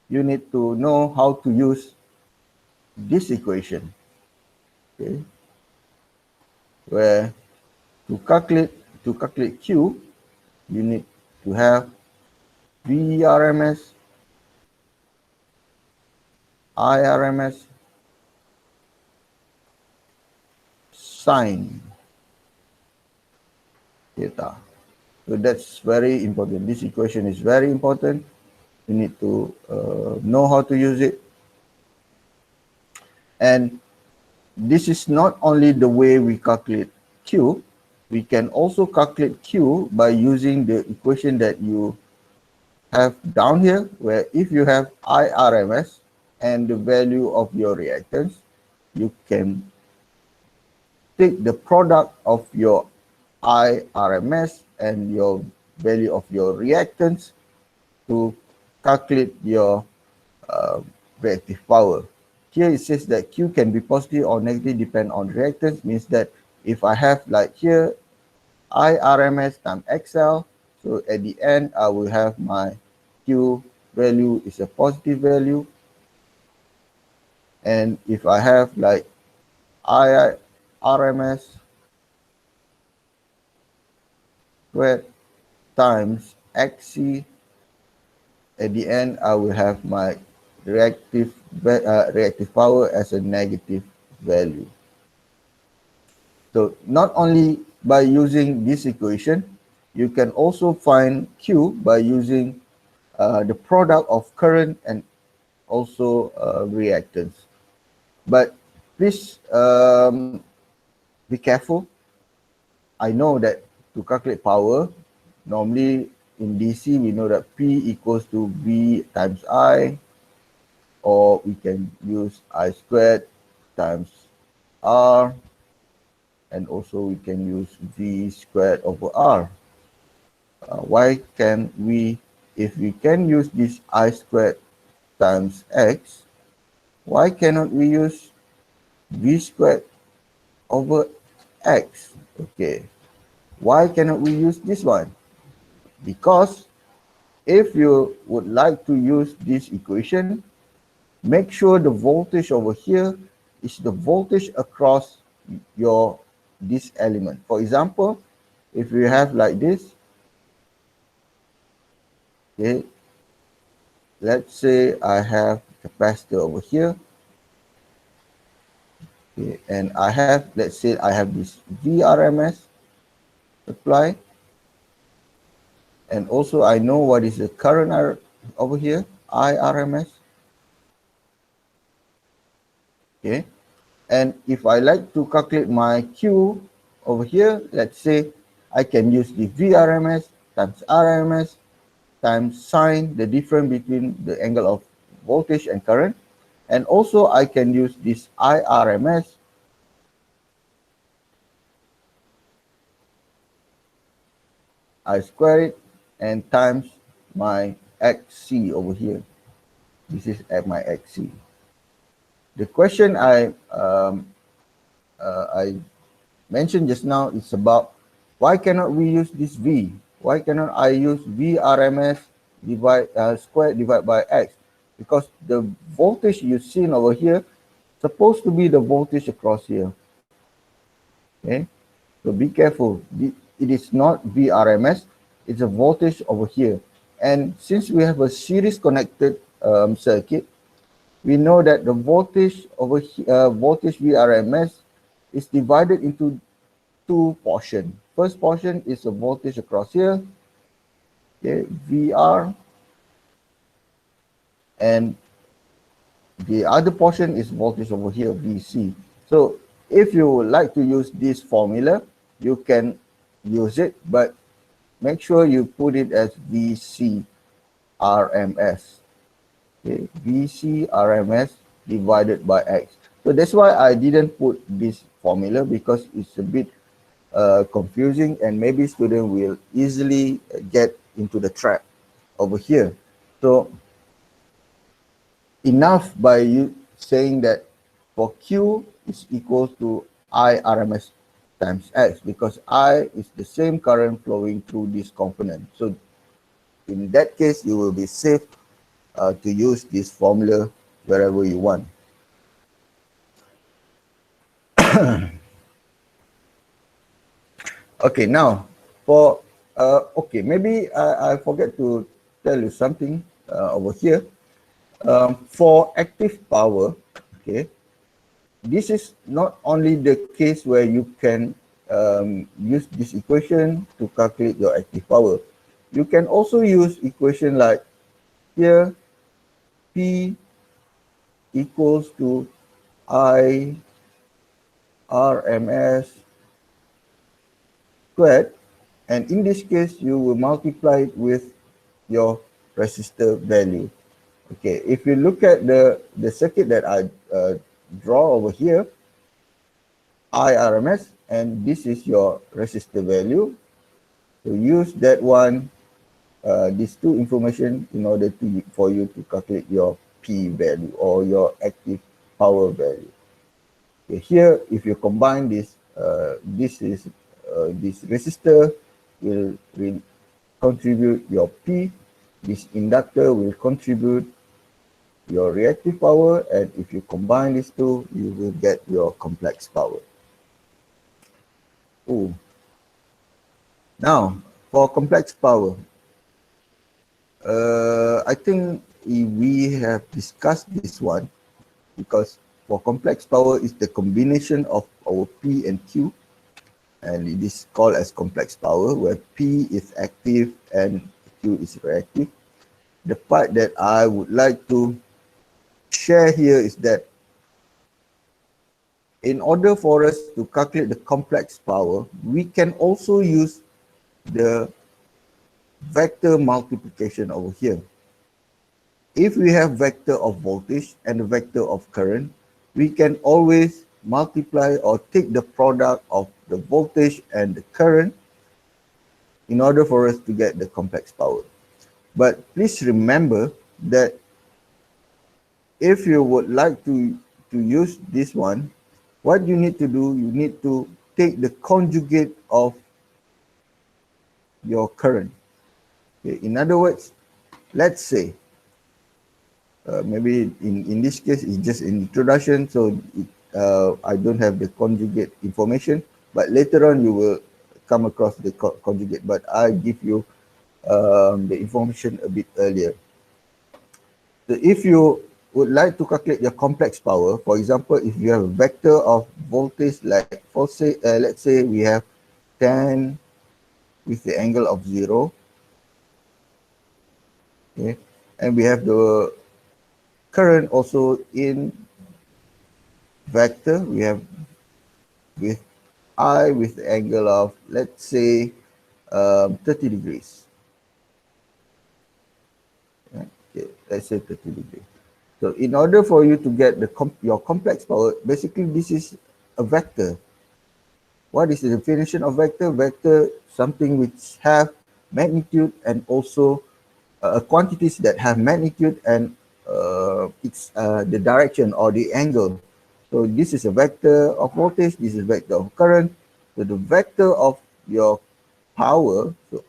S1: you need to know how to use this equation, okay, where to calculate Q, you need to have VRMS, IRMS, sine theta. So that's very important. This equation is very important. You need to know how to use it. And this is not only the way we calculate Q, we can also calculate Q by using the equation that you have down here, where if you have IRMS and the value of your reactance, you can take the product of your IRMS and your value of your reactance to calculate your reactive power. Here it says that Q can be positive or negative depend on reactance, means that if I have like here IRMS times XL, so at the end I will have my Q value is a positive value. And if I have like IRMS squared times XC, at the end I will have my reactive power as a negative value. So not only by using this equation, you can also find Q by using the product of current and also reactance. But please be careful. I know that to calculate power, normally in DC we know that P equals to V times I, or we can use I squared times R, and also we can use V squared over R. Why can we, if we can use this I squared times X, why cannot we use V squared over X? Okay, why cannot we use this one? Because if you would like to use this equation, make sure the voltage over here is the voltage across this element. For example, if you have like this, okay, let's say I have capacitor over here, okay, and I have, let's say I have this VRMS supply, and also I know what is the current over here, IRMS, okay. And if I like to calculate my Q over here, let's say I can use the VRMS times RMS times sine, the difference between the angle of voltage and current. And also I can use this IRMS I square it and times my XC over here. This is at my XC. The question I mentioned just now is about why cannot we use this V? Why cannot I use VRMS squared divided by X? Because the voltage you've seen over here supposed to be the voltage across here. Okay, so be careful. It is not VRMS, it's a voltage over here. And since we have a series connected circuit, we know that the voltage over here, voltage VRMS is divided into two portions. First portion is the voltage across here, okay, VR, and the other portion is voltage over here, VC. So if you would like to use this formula, you can use it, but make sure you put it as VC RMS. Okay, VC RMS divided by X. So that's why I didn't put this formula, because it's a bit confusing and maybe student will easily get into the trap over here. So enough by you saying that for Q is equal to I RMS times X, because I is the same current flowing through this component. So in that case, you will be safe to use this formula wherever you want. Okay, now for okay, maybe I forget to tell you something over here. For active power, okay, this is not only the case where you can use this equation to calculate your active power. You can also use equation like here, P equals to I RMS squared, and in this case, you will multiply it with your resistor value. Okay, if you look at the circuit that I draw over here, IRMS, and this is your resistor value. So use that one, these two information in order for you to calculate your P value or your active power value. Okay, here, if you combine this, this resistor will contribute your P. This inductor will contribute your reactive power, and if you combine these two, you will get your complex power. Ooh. Now, for complex power, I think we have discussed this one, because for complex power is the combination of our P and Q, and it is called as complex power, where P is active and Q is reactive. The part that I would like to share here is that in order for us to calculate the complex power, we can also use the vector multiplication over here. If we have vector of voltage and the vector of current, we can always multiply or take the product of the voltage and the current in order for us to get the complex power. But please remember that if you would like to use this one, what you need to do, you need to take the conjugate of your current. Okay, in other words, let's say, maybe in this case, it's just an introduction, so I don't have the conjugate information, but later on you will come across the conjugate, but I give you the information a bit earlier. So if you would like to calculate your complex power, for example, if you have a vector of voltage, like for say, let's say we have 10 with the angle of 0, okay, and we have the current also in vector, we have with I with the angle of, let's say, 30 degrees. Okay, let's say 30 degrees. So in order for you to get your complex power, basically this is a vector. What is the definition of vector? Vector, something which have magnitude and also quantities that have magnitude and it's the direction or the angle. So this is a vector of voltage, this is a vector of current. So the vector of your power, so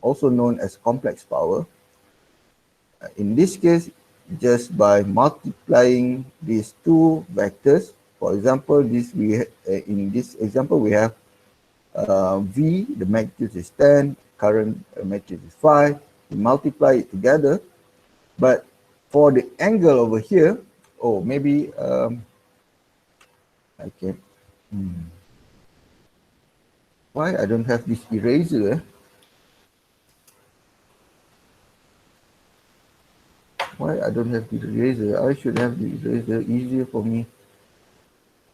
S1: also known as complex power, in this case, just by multiplying these two vectors, for example, in this example, we have V, the magnitude is 10, current magnitude is 5, we multiply it together. But for the angle over here, maybe I can, why I don't have this eraser? Why I don't have the eraser? I should have the eraser, easier for me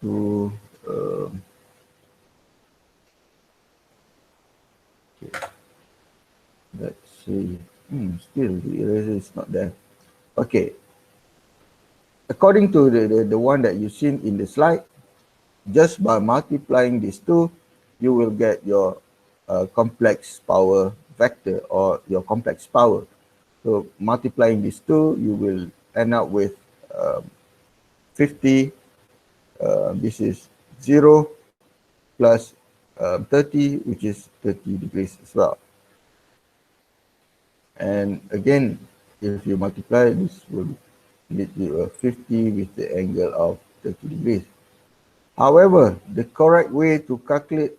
S1: to okay. Let's see. Still the eraser is not there. Okay. According to the one that you've seen in the slide, just by multiplying these two, you will get your complex power vector or your complex power. So multiplying these two, you will end up with 50. This is 0 plus 30, which is 30 degrees as well. And again, if you multiply, this will lead to a 50 with the angle of 30 degrees. However, the correct way to calculate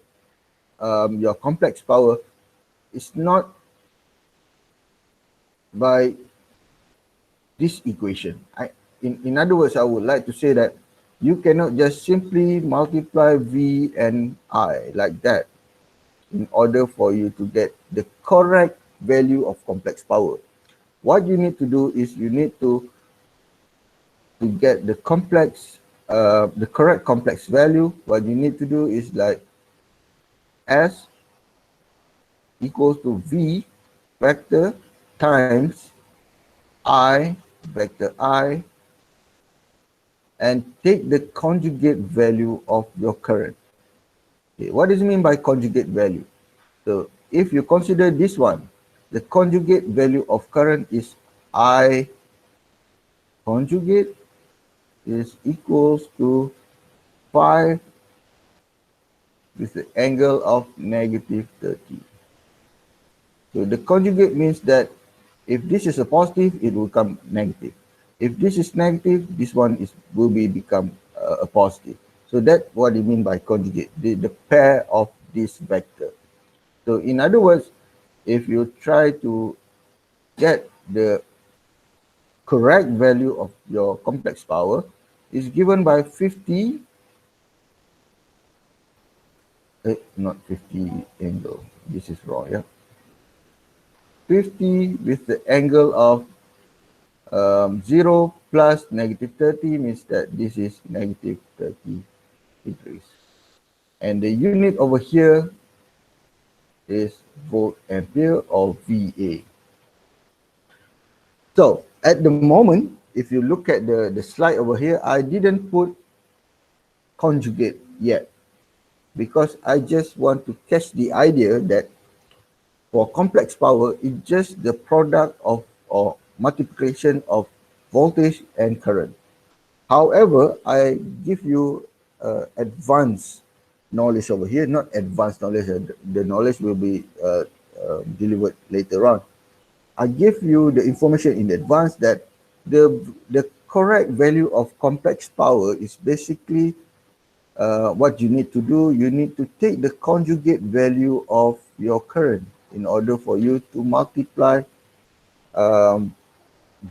S1: your complex power is not by this equation. In other words, I would like to say that you cannot just simply multiply V and I like that in order for you to get the correct value of complex power. What you need to do is you need to get the correct complex value. What you need to do is like S equals to V vector times I vector I, and take the conjugate value of your current. Okay, what does it mean by conjugate value? So if you consider this one, the conjugate value of current is I conjugate is equals to 5 with the angle of negative 30. So the conjugate means that if this is a positive, it will become negative. If this is negative, this one will become a positive. So that's what you mean by conjugate, the pair of this vector. So in other words, if you try to get the correct value of your complex power, is given by 50, not 50 angle, this is wrong, yeah. 50 with the angle of 0 plus negative 30 means that this is negative 30 degrees. And the unit over here is volt ampere or VA. So at the moment, if you look at the slide over here, I didn't put conjugate yet because I just want to catch the idea that for complex power, it's just the product of or multiplication of voltage and current. However, I give you advanced knowledge over here, not advanced knowledge, the knowledge will be delivered later on. I give you the information in advance that the correct value of complex power is basically what you need to do. You need to take the conjugate value of your current in order for you to multiply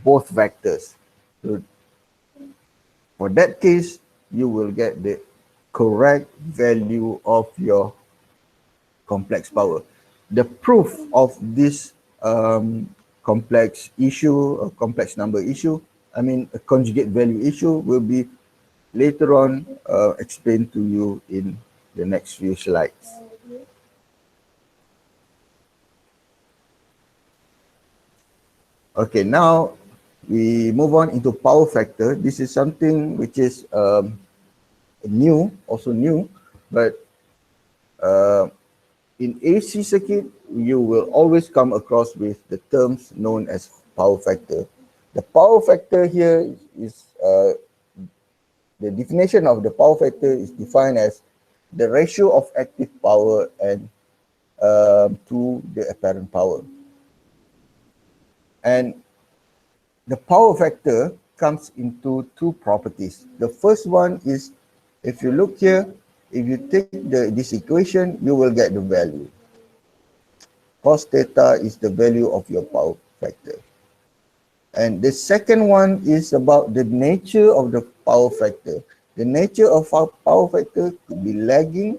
S1: both vectors. So for that case, you will get the correct value of your complex power. The proof of this complex issue, a complex number issue, I mean a conjugate value issue, will be later on explained to you in the next few slides. Okay, now we move on into power factor. This is something which is also new, but in AC circuit, you will always come across with the terms known as power factor. The power factor here is, the definition of the power factor is defined as the ratio of active power and to the apparent power. And the power factor comes into two properties. The first one is, if you look here, if you take this equation, you will get the value. Cos theta is the value of your power factor. And the second one is about the nature of the power factor. The nature of our power factor could be lagging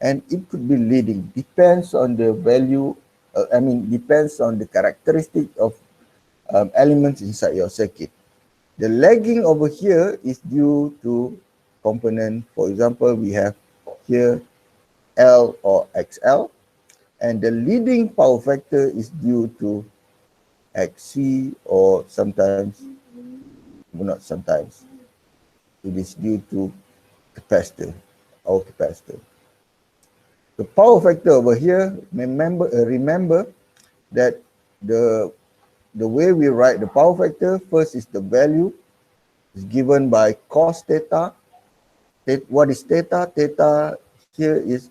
S1: and it could be leading. Depends on the value, depends on the characteristic of elements inside your circuit. The lagging over here is due to component. For example, we have here L or XL, and the leading power factor is due to XC, or sometimes, well, not sometimes, it is due to capacitor, our capacitor. The power factor over here, remember that the way we write the power factor, first is the value is given by cos theta. What is theta? Theta is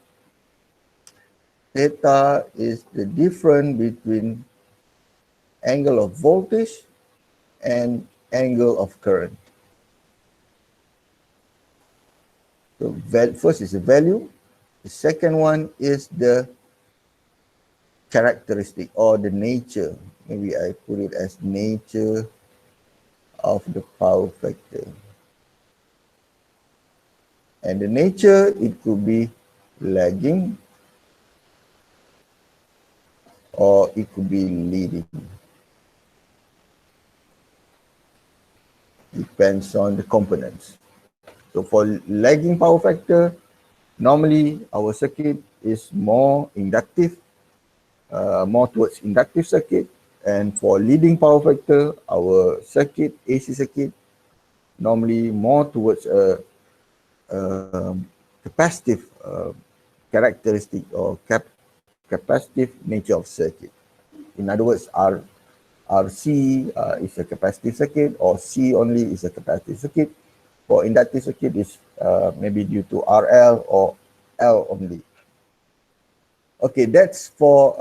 S1: the difference between angle of voltage, and angle of current. So first is the value. The second one is the characteristic or the nature. Maybe I put it as nature of the power factor. And the nature, it could be lagging or it could be leading. Depends on the components. So for lagging power factor, normally our circuit is more inductive, more towards inductive circuit. And for leading power factor, our circuit, AC circuit, normally more towards a capacitive characteristic or capacitive nature of circuit. In other words, RC is a capacitive circuit, or C only is a capacitive circuit. For inductive circuit is maybe due to RL or L only. Okay, that's for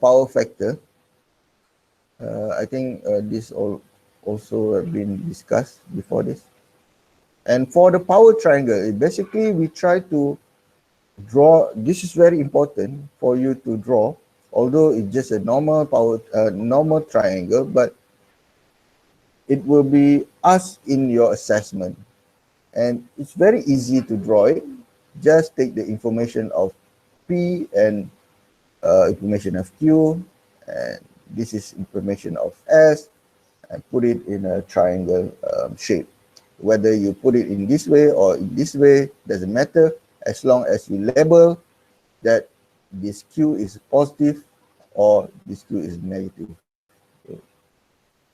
S1: power factor. I think this also been discussed before this. And for the power triangle, basically we try to draw. This is very important for you to draw, although it's just a normal normal triangle, but it will be asked in your assessment. And it's very easy to draw it. Just take the information of P and information of Q, and this is information of S, and put it in a triangle shape. Whether you put it in this way or in this way, doesn't matter, as long as you label that this Q is positive or this Q is negative. So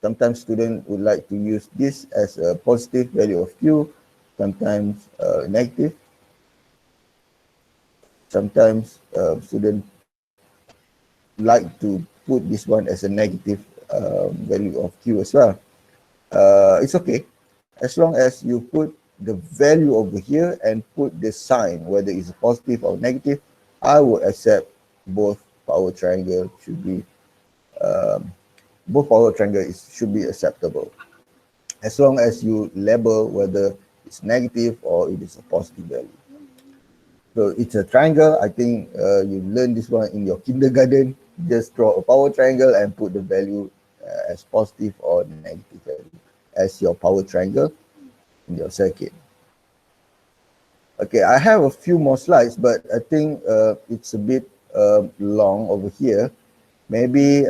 S1: sometimes students would like to use this as a positive value of Q, sometimes negative. Sometimes students like to put this one as a negative value of Q as well. It's okay, as long as you put the value over here and put the sign, whether it's positive or negative. I would accept both power triangle should be should be acceptable, as long as you label whether it's negative or it is a positive value. So it's a triangle. I think you learned this one in your kindergarten. Just draw a power triangle and put the value as positive or negative value as your power triangle in your circuit. Okay, I have a few more slides, but I think it's a bit long over here. Maybe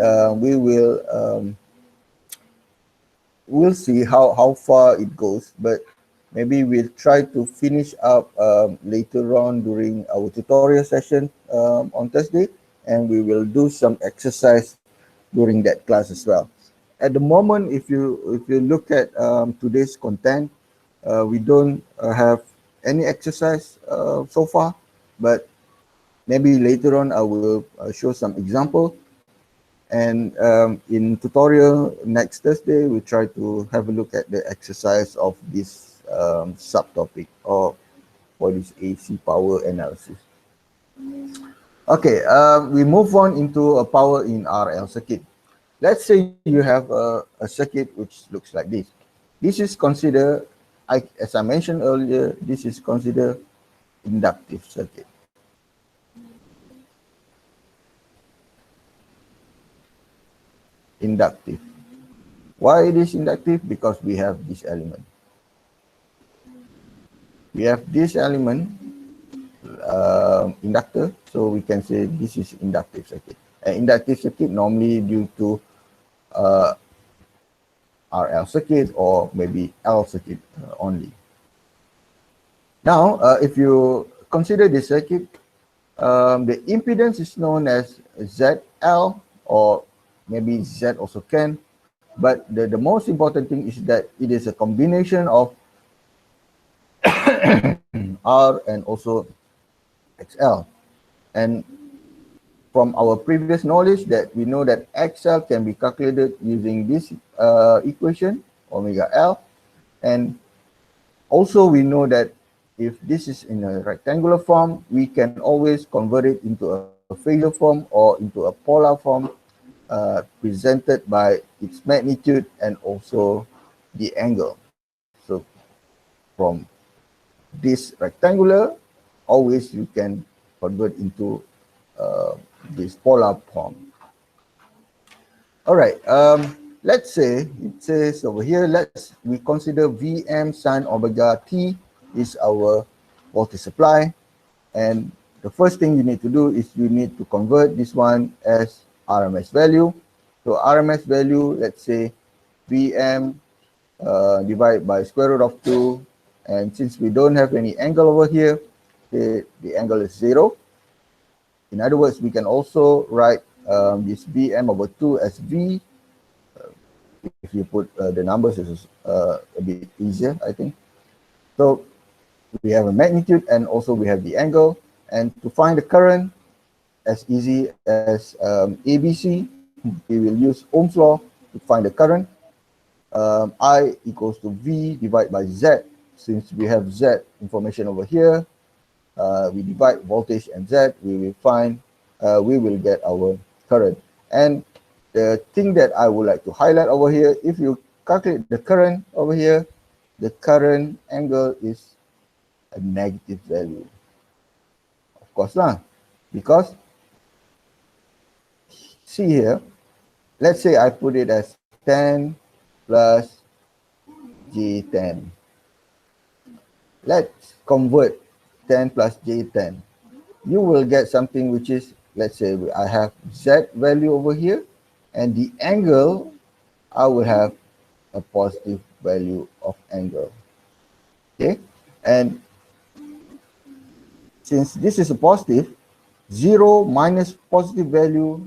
S1: we'll see how far it goes, but maybe we'll try to finish up later on during our tutorial session on Thursday, and we will do some exercise during that class as well. At the moment, if you look at today's content, we don't have any exercise so far, but maybe later on I will show some example. And in tutorial next Thursday, we try to have a look at the exercise of this subtopic or for this AC power analysis. Okay, we move on into a power in RL circuit. Let's say you have a circuit which looks like this. This is considered, as I mentioned earlier, this is considered inductive circuit. Inductive. Why it is inductive? Because we have this element. We have this element, inductor, so we can say this is inductive circuit. An inductive circuit normally due to RL circuit or maybe L circuit only. Now, if you consider this circuit, the impedance is known as ZL, or maybe Z also can, but the most important thing is that it is a combination of R and also XL. And from our previous knowledge, that we know that XL can be calculated using this equation, omega L. And also we know that if this is in a rectangular form, we can always convert it into a phasor form or into a polar form presented by its magnitude and also the angle. So from this rectangular, always you can convert into this polar form. All right, let's say it says over here, we consider Vm sine omega t is our voltage supply. And the first thing you need to do is you need to convert this one as RMS value. So RMS value, let's say Vm divided by square root of 2. And since we don't have any angle over here, the angle is 0. In other words, we can also write this Vm over 2 as V. If you put the numbers, it's a bit easier, I think. So we have a magnitude and also we have the angle. And to find the current, as easy as ABC, we will use Ohm's law to find the current. I equals to V divided by Z. Since we have Z information over here, we divide voltage and Z, we will get our current. And the thing that I would like to highlight over here, if you calculate the current over here, the current angle is a negative value. Of course lah, because see here, let's say I put it as 10 plus J10. Let's convert 10 plus J10. You will get something which is, let's say I have Z value over here, and the angle, I will have a positive value of angle. Okay, and since this is a positive, 0 minus positive value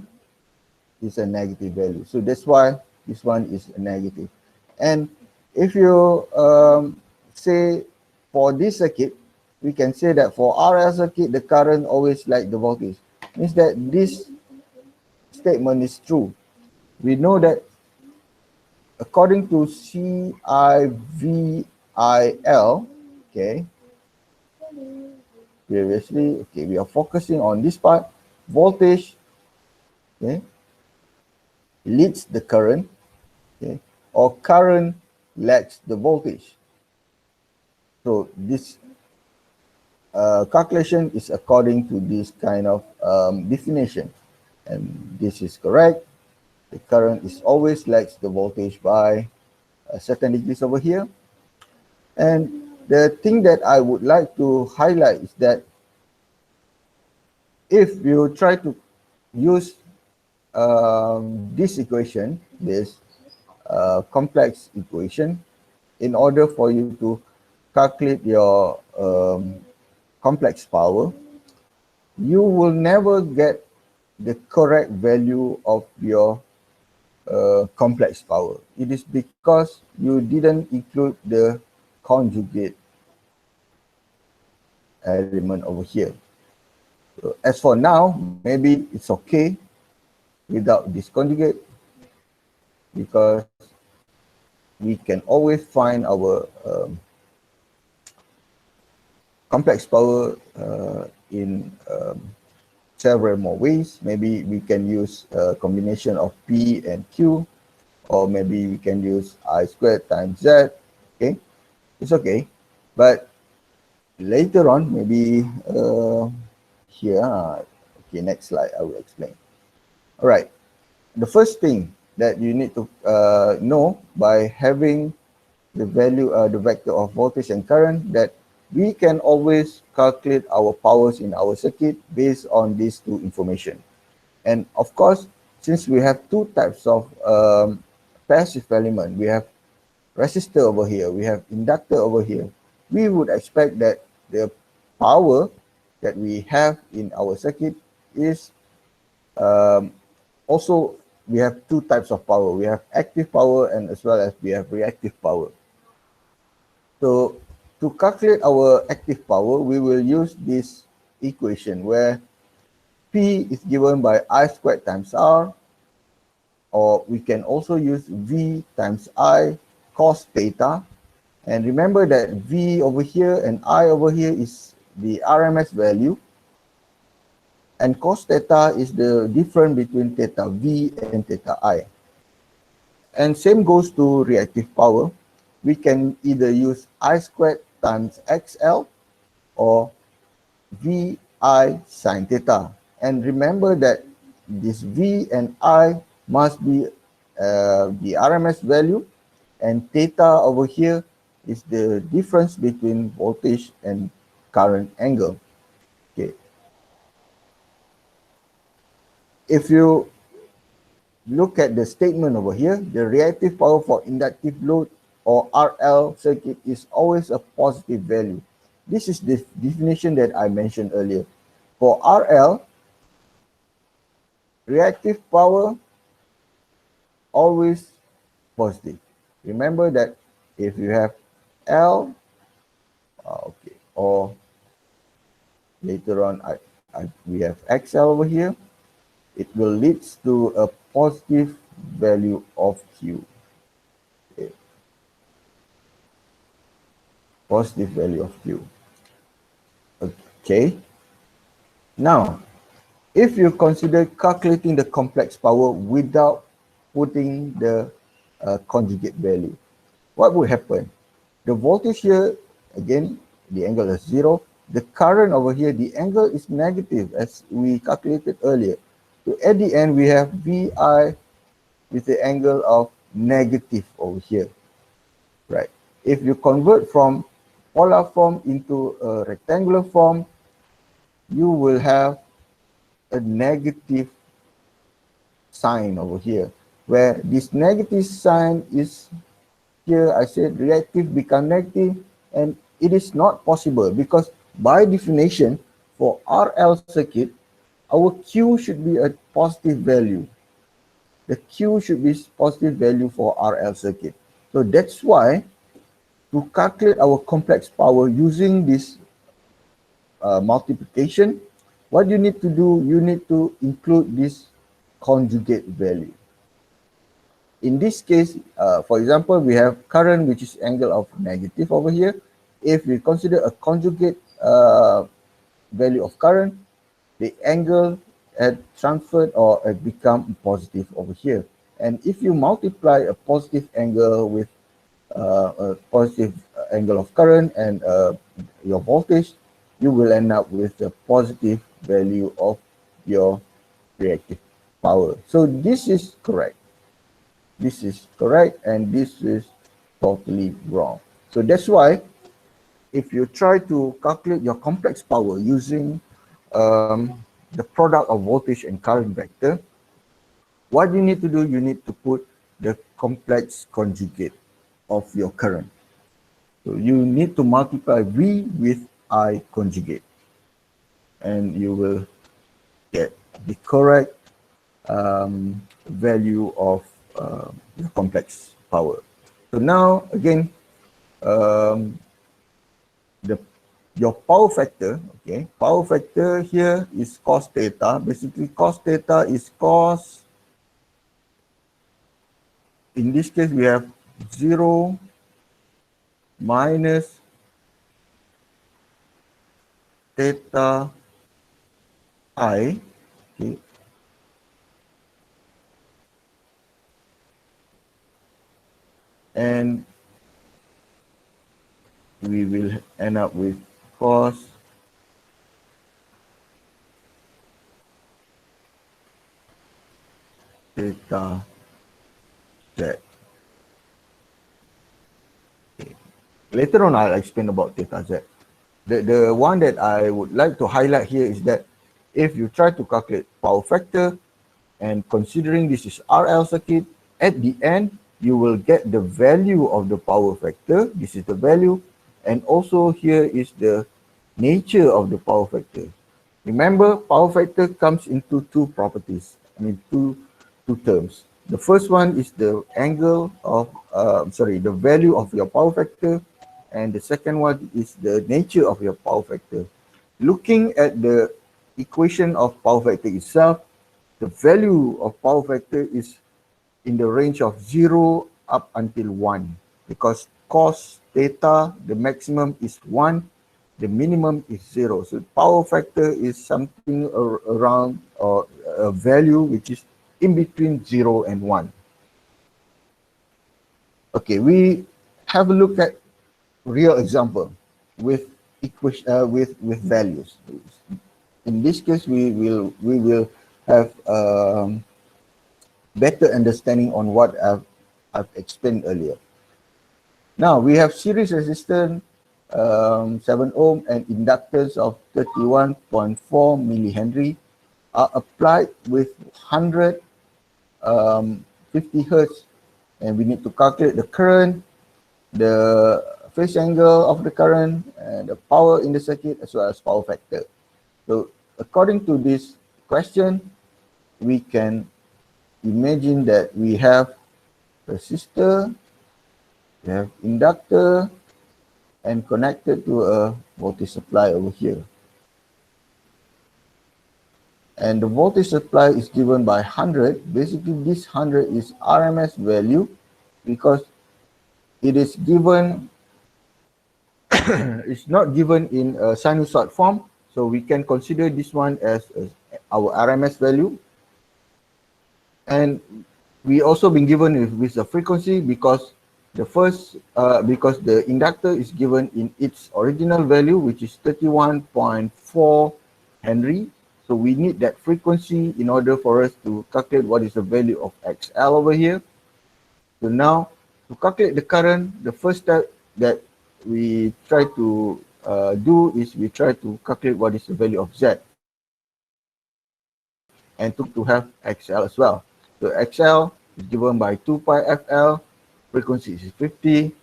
S1: is a negative value. So that's why this one is a negative. And if you say for this circuit, we can say that for RL circuit, the current always like the voltage. Means that this statement is true. We know that according to CIVIL, okay, previously, okay, we are focusing on this part, voltage, okay, leads the current, okay, or current lags the voltage. So this calculation is according to this kind of definition, and this is correct. The current is always lags the voltage by a certain degrees over here. And the thing that I would like to highlight is that if you try to use this equation, this complex equation, in order for you to calculate your complex power, you will never get the correct value of your complex power. It is because you didn't include the conjugate element over here. So as for now, maybe it's okay without this conjugate, because we can always find our complex power in several more ways. Maybe we can use a combination of P and Q, or maybe we can use I squared times Z. Okay, it's okay. But later on, maybe here, okay, next slide, I will explain. All right, the first thing that you need to know by having the value, the vector of voltage and current, that we can always calculate our powers in our circuit based on these two information. And of course, since we have two types of passive element, we have resistor over here, we have inductor over here, we would expect that the power that we have in our circuit is also, we have two types of power. We have active power and as well as we have reactive power. So to calculate our active power, we will use this equation where P is given by I squared times R, or we can also use V times I cos theta. And remember that V over here and I over here is the RMS value. And cos theta is the difference between theta V and theta I. And same goes to reactive power. We can either use I squared times XL or VI sine theta. And remember that this V and I must be the RMS value, and theta over here is the difference between voltage and current angle. Okay. If you look at the statement over here, the reactive power for inductive load or RL circuit is always a positive value. This is the definition that I mentioned earlier. For RL, reactive power always positive. Remember that if you have L, okay, or later on we have XL over here, it will lead to a positive value of Q. Okay. Positive value of Q. Okay. Now, if you consider calculating the complex power without putting the conjugate value, what would happen? The voltage here, again, the angle is 0. The current over here, the angle is negative as we calculated earlier. So at the end, we have VI with the angle of negative over here, right? If you convert from polar form into a rectangular form, you will have a negative sign over here, where this negative sign is here. I said reactive become negative, and it is not possible because by definition for RL circuit, our Q should be a positive value. The Q should be positive value for RL circuit. So that's why to calculate our complex power using this multiplication, what you need to do, you need to include this conjugate value. In this case, for example, we have current, which is angle of negative over here. If we consider a conjugate value of current, the angle had transferred or had become positive over here. And if you multiply a positive angle with a positive angle of current and your voltage, you will end up with a positive value of your reactive power. So this is correct. This is correct and this is totally wrong. So that's why if you try to calculate your complex power using the product of voltage and current vector, what you need to do, you need to put the complex conjugate of your current. So you need to multiply V with I conjugate, and you will get the correct value of the complex power. So now again, your power factor, okay, power factor here is cos theta. Basically, cos theta is cos, in this case, we have 0 minus theta I, okay, and we will end up with cos theta Z. Okay. Later on, I'll explain about theta Z. The one that I would like to highlight here is that if you try to calculate power factor and considering this is RL circuit, at the end, you will get the value of the power factor. This is the value. And also here is the nature of the power factor. Remember, power factor comes into two properties. I mean, two terms. The first one is the angle of, the value of your power factor. And the second one is the nature of your power factor. Looking at the equation of power factor itself, the value of power factor is in the range of 0 up until 1, because cos theta, the maximum is 1, the minimum is 0. So power factor is something around, or a value which is in between 0 and 1. Okay, we have a look at real example with with values. In this case, we will have better understanding on what I've explained earlier. Now we have series resistance 7 ohm and inductance of 31.4 millihenry are applied with 150 hertz, and we need to calculate the current, the phase angle of the current, and the power in the circuit, as well as power factor. So according to this question, we can imagine that we have resistor, we have inductor, and connected to a voltage supply over here. And the voltage supply is given by 100. Basically, this 100 is RMS value because it is given, it's not given in a sinusoid form. So we can consider this one as our RMS value. And we also been given with the frequency because because the inductor is given in its original value, which is 31.4 Henry. So we need that frequency in order for us to calculate what is the value of XL over here. So now to calculate the current, the first step that we try to do is we try to calculate what is the value of Z, and to have XL as well. So XL is given by 2 pi FL, frequency is 50,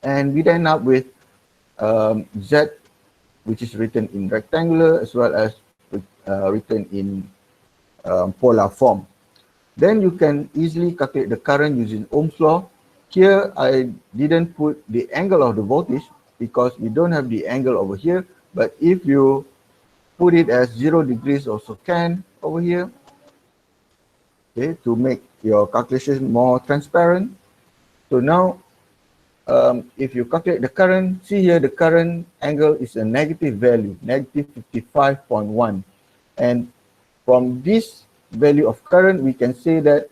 S1: and we end up with Z, which is written in rectangular as well as written in polar form. Then you can easily calculate the current using Ohm's law. Here I didn't put the angle of the voltage because we don't have the angle over here, but if you put it as 0 degrees also can over here, okay, to make your calculation more transparent. So now if you calculate the current, see here the current angle is a negative value, negative 55.1. And from this value of current, we can say that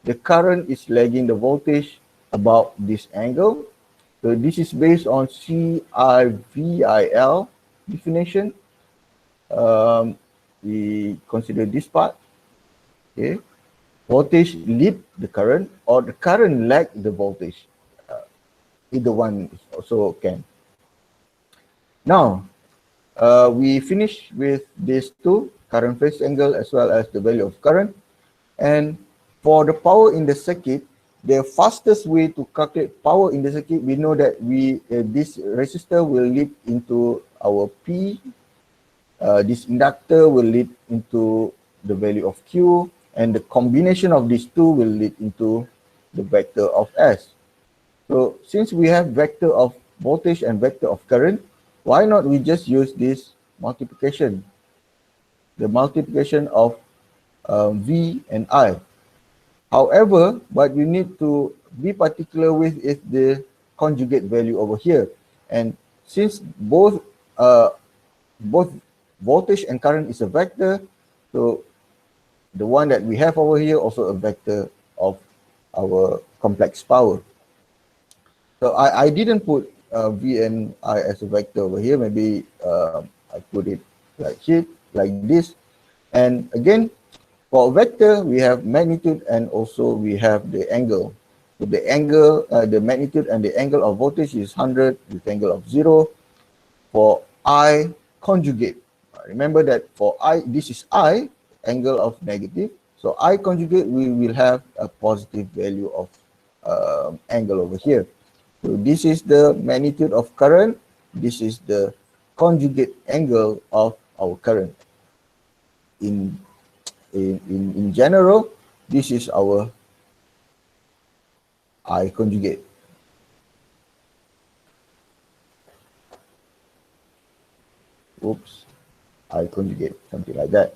S1: the current is lagging the voltage about this angle. So this is based on CIVIL definition. We consider this part. Okay, voltage lead the current, or the current lag the voltage. Either one also can. Now we finish with these two, current phase angle as well as the value of current. And for the power in the circuit, the fastest way to calculate power in the circuit, we know that this resistor will lead into our P, this inductor will lead into the value of Q, and the combination of these two will lead into the vector of S. So since we have vector of voltage and vector of current, why not we just use this multiplication, the multiplication of V and I. However, what you need to be particular with is the conjugate value over here. And since both voltage and current is a vector, so the one that we have over here also a vector of our complex power. So I didn't put V and I as a vector over here. Maybe I put it like here, like this. And again, for vector, we have magnitude and also we have the angle. So the angle, the magnitude and the angle of voltage is 100 with angle of 0. For I conjugate, remember that for I, this is I, angle of negative. So I conjugate, we will have a positive value of angle over here. So this is the magnitude of current. This is the conjugate angle of our current. In general, this is our I conjugate. Oops, I conjugate, something like that.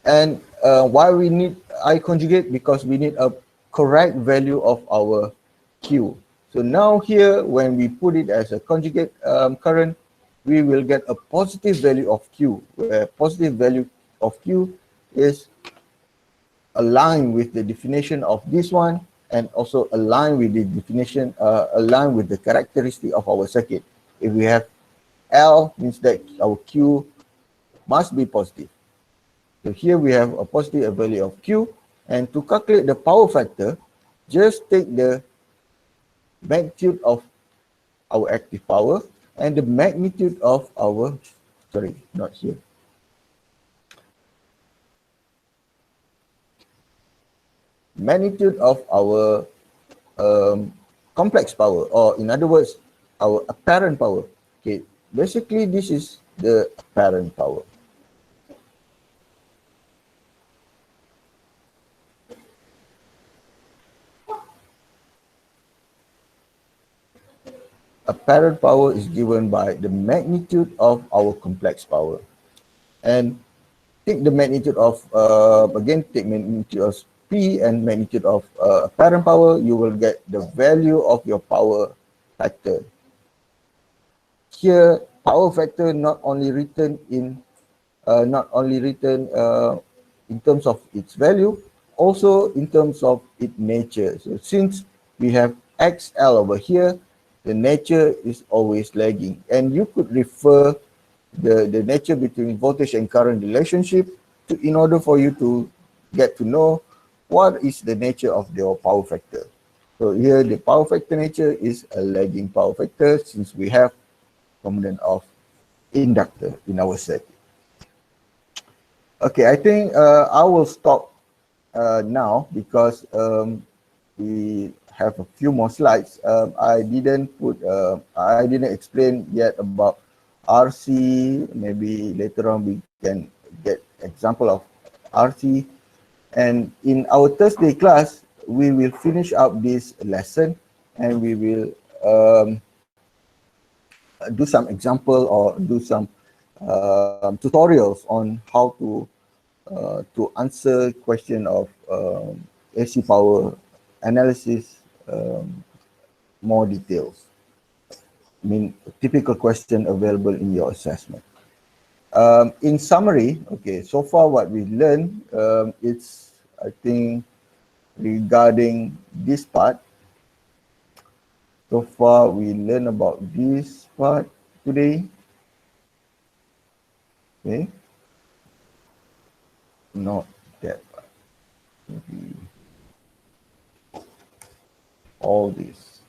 S1: And why we need I conjugate? Because we need a correct value of our Q. So now here, when we put it as a conjugate current, we will get a positive value of Q, where positive value of Q is aligned with the definition of this one, and also aligned with the definition, aligned with the characteristic of our circuit. If we have L, means that our Q must be positive. So here we have a positive value of Q, and to calculate the power factor, just take the magnitude of our active power and the magnitude of our, sorry, not here. Magnitude of our complex power, or in other words, our apparent power. Okay, basically this is the apparent power. Apparent power is given by the magnitude of our complex power. And take the magnitude of, again, take magnitude of P and magnitude of apparent power, you will get the value of your power factor. Here, power factor not only written in terms of its value, also in terms of its nature. So since we have XL over here, the nature is always lagging, and you could refer the nature between voltage and current relationship in order for you to get to know what is the nature of your power factor. So here the power factor nature is a lagging power factor, since we have component of inductor in our circuit. Okay, I think I will stop now, because we have a few more slides. I didn't explain yet about RC. Maybe later on we can get example of RC. And in our Thursday class, we will finish up this lesson, and we will do some example or do some tutorials on how to answer question of AC power analysis, more details. I mean, typical question available in your assessment. In summary, okay, so far what we learned, it's, I think, regarding this part. So far we learned about this part today. Okay, not that part. Maybe all this.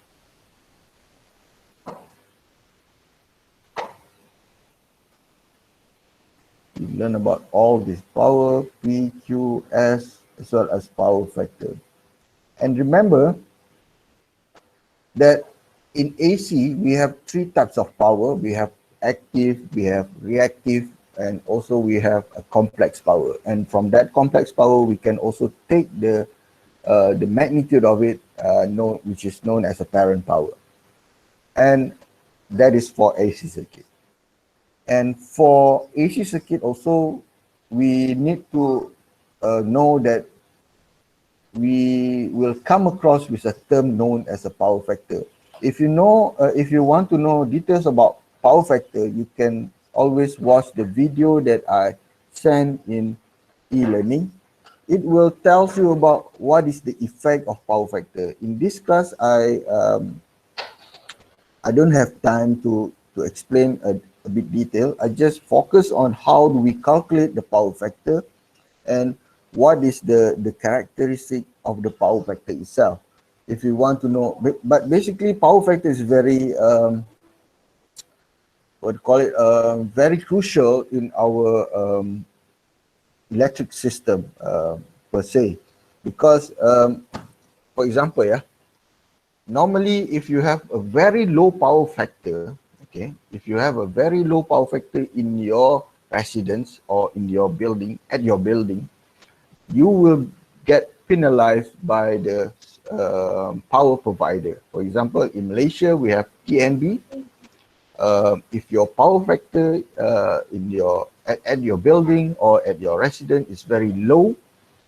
S1: We learn about all this power, P, Q, S, as well as power factor. And remember that in AC, we have three types of power. We have active, we have reactive, and also we have a complex power. And from that complex power, we can also take the magnitude of it, which is known as apparent power. And that is for AC circuit. And for AC circuit also, we need to know that we will come across with a term known as a power factor. If you know, if you want to know details about power factor, you can always watch the video that I sent in e-learning. It will tell you about what is the effect of power factor. In this class, I don't have time to explain a bit detail. I just focus on how do we calculate the power factor and what is the characteristic of the power factor itself. If you want to know, but basically power factor is very, very crucial in our electric system per se, because for example, normally if you have a very low power factor, okay, if you have a very low power factor in your residence or in your building, at your building, you will get penalized by the power provider. For example, in Malaysia, we have TNB. If your power factor in your at your building or at your residence is very low,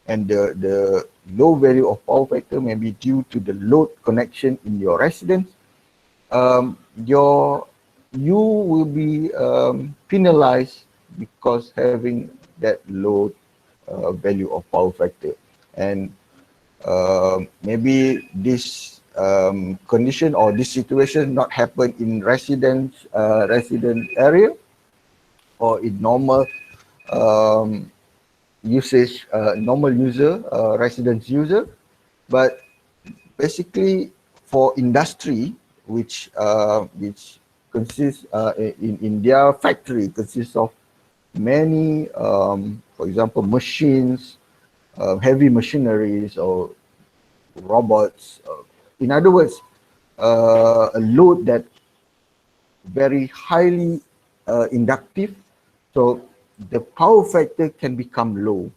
S1: And the low value of power factor may be due to the load connection in your residence. You will be penalized because having that low value of power factor. And maybe this condition or this situation not happen in resident area or in normal um, usage, normal user, residence user, but basically for industry, which consists in their factory consists of many, for example, machines, heavy machineries or robots. In other words, a load that very highly inductive, so the power factor can become low.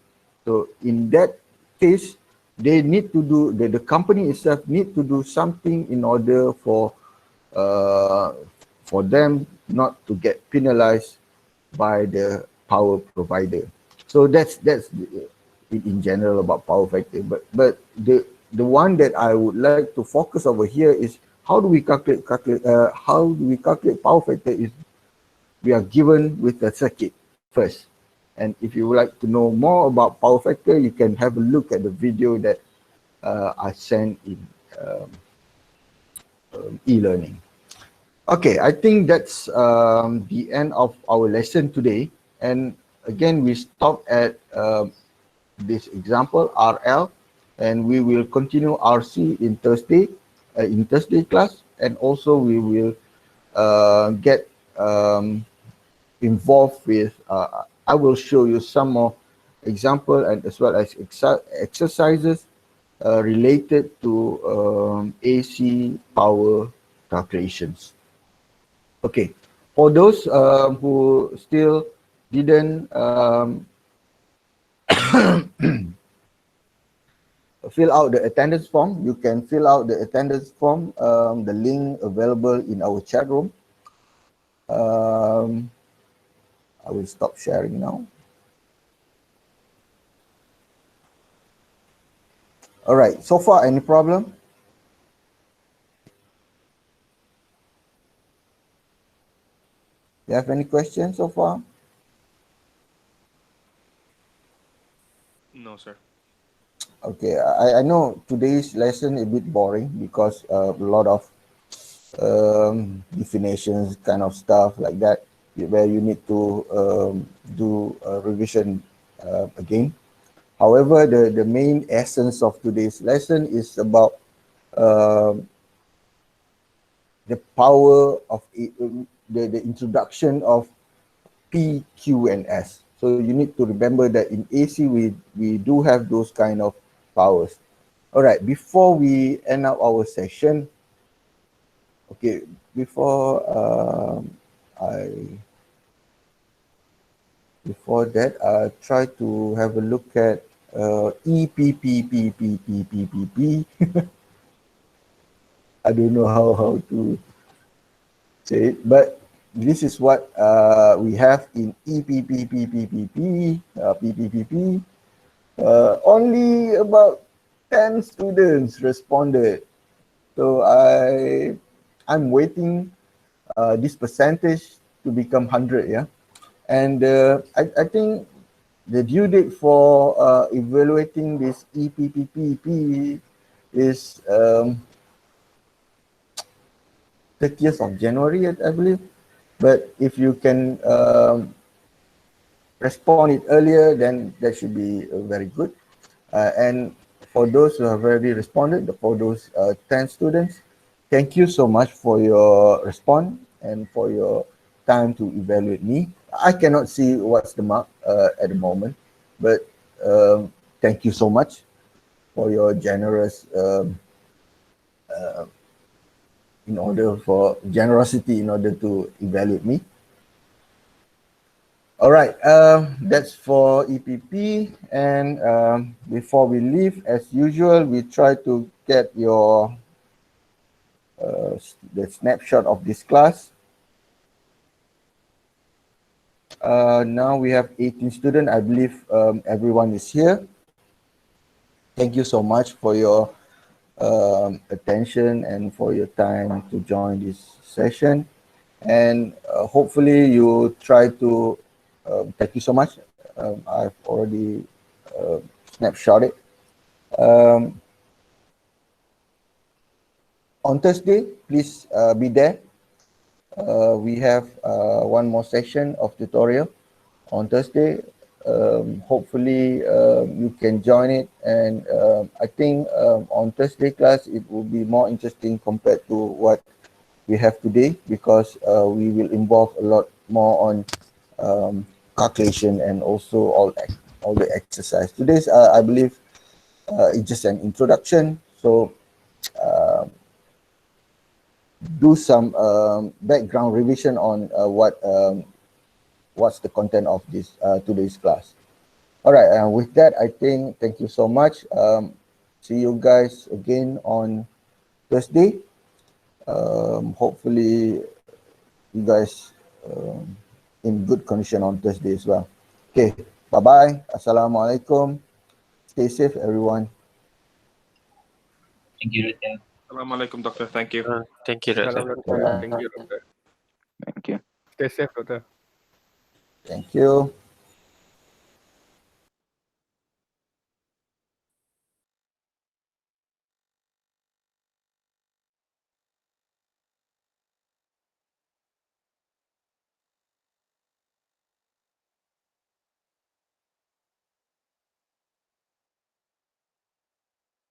S1: So in that case, they need to do, the company itself need to do something in order uh, for them not to get penalized by the power provider. So that's in general about power factor. But the one that I would like to focus over here is how do we calculate power factor is we are given with the circuit first. And if you would like to know more about power factor, you can have a look at the video that I sent in e-learning. Okay, I think that's the end of our lesson today. And again, we stop at this example RL, and we will continue RC in Thursday class, and also we will get involved with. I will show you some more example and as well as exercises related to AC power calculations. Okay, for those who still didn't fill out the attendance form, you can fill out the attendance form, the link available in our chat room. I will stop sharing now. All right, so far, any problem? You have any questions so far?
S2: No, sir.
S1: Okay, I know today's lesson a bit boring because a lot of definitions, kind of stuff like that, where you need to do a revision again. However, the main essence of today's lesson is about the power of the introduction of P, Q, and S. So you need to remember that in AC, we do have those kind of powers. All right, before we end up our session, okay, before that, I try to have a look at EPPPPPPPP. I don't know how to say it, but this is what we have in EPPPPPP, PPPP. Only about 10 students responded. So I'm waiting this percentage to become 100, yeah. And I think the due date for evaluating this EPPPP is 30th of January, I believe. But if you can respond it earlier, then that should be very good. And for those who have already responded, for those 10 students, thank you so much for your response and for your time to evaluate me. I cannot see what's the mark at the moment, but thank you so much for your generous in order for generosity in order to evaluate me. All right, that's for EPP. And before we leave, as usual, we try to get your the snapshot of this class. Now we have 18 students. I believe everyone is here. Thank you so much for your attention and for your time to join this session. And hopefully you try to, thank you so much. I've already snapshot it. Um, on Thursday, please be there. We have one more session of tutorial on Thursday. Hopefully you can join it, and I think on Thursday class it will be more interesting compared to what we have today, because we will involve a lot more on calculation and also all the exercise. Today's I believe it's just an introduction, so uh, do some background revision on what's the content of this today's class. All right, and with that, I think thank you so much. See you guys again on Thursday. Hopefully, you guys in good condition on Thursday as well. Okay, bye bye. Assalamualaikum. Stay safe, everyone.
S2: Thank you, Dr.
S3: Assalamualaikum, Doctor. Thank you.
S4: Thank you, Doctor.
S5: Assalamualaikum.
S3: Thank you, Doctor.
S5: Thank you. Stay safe, Doctor.
S1: Thank you.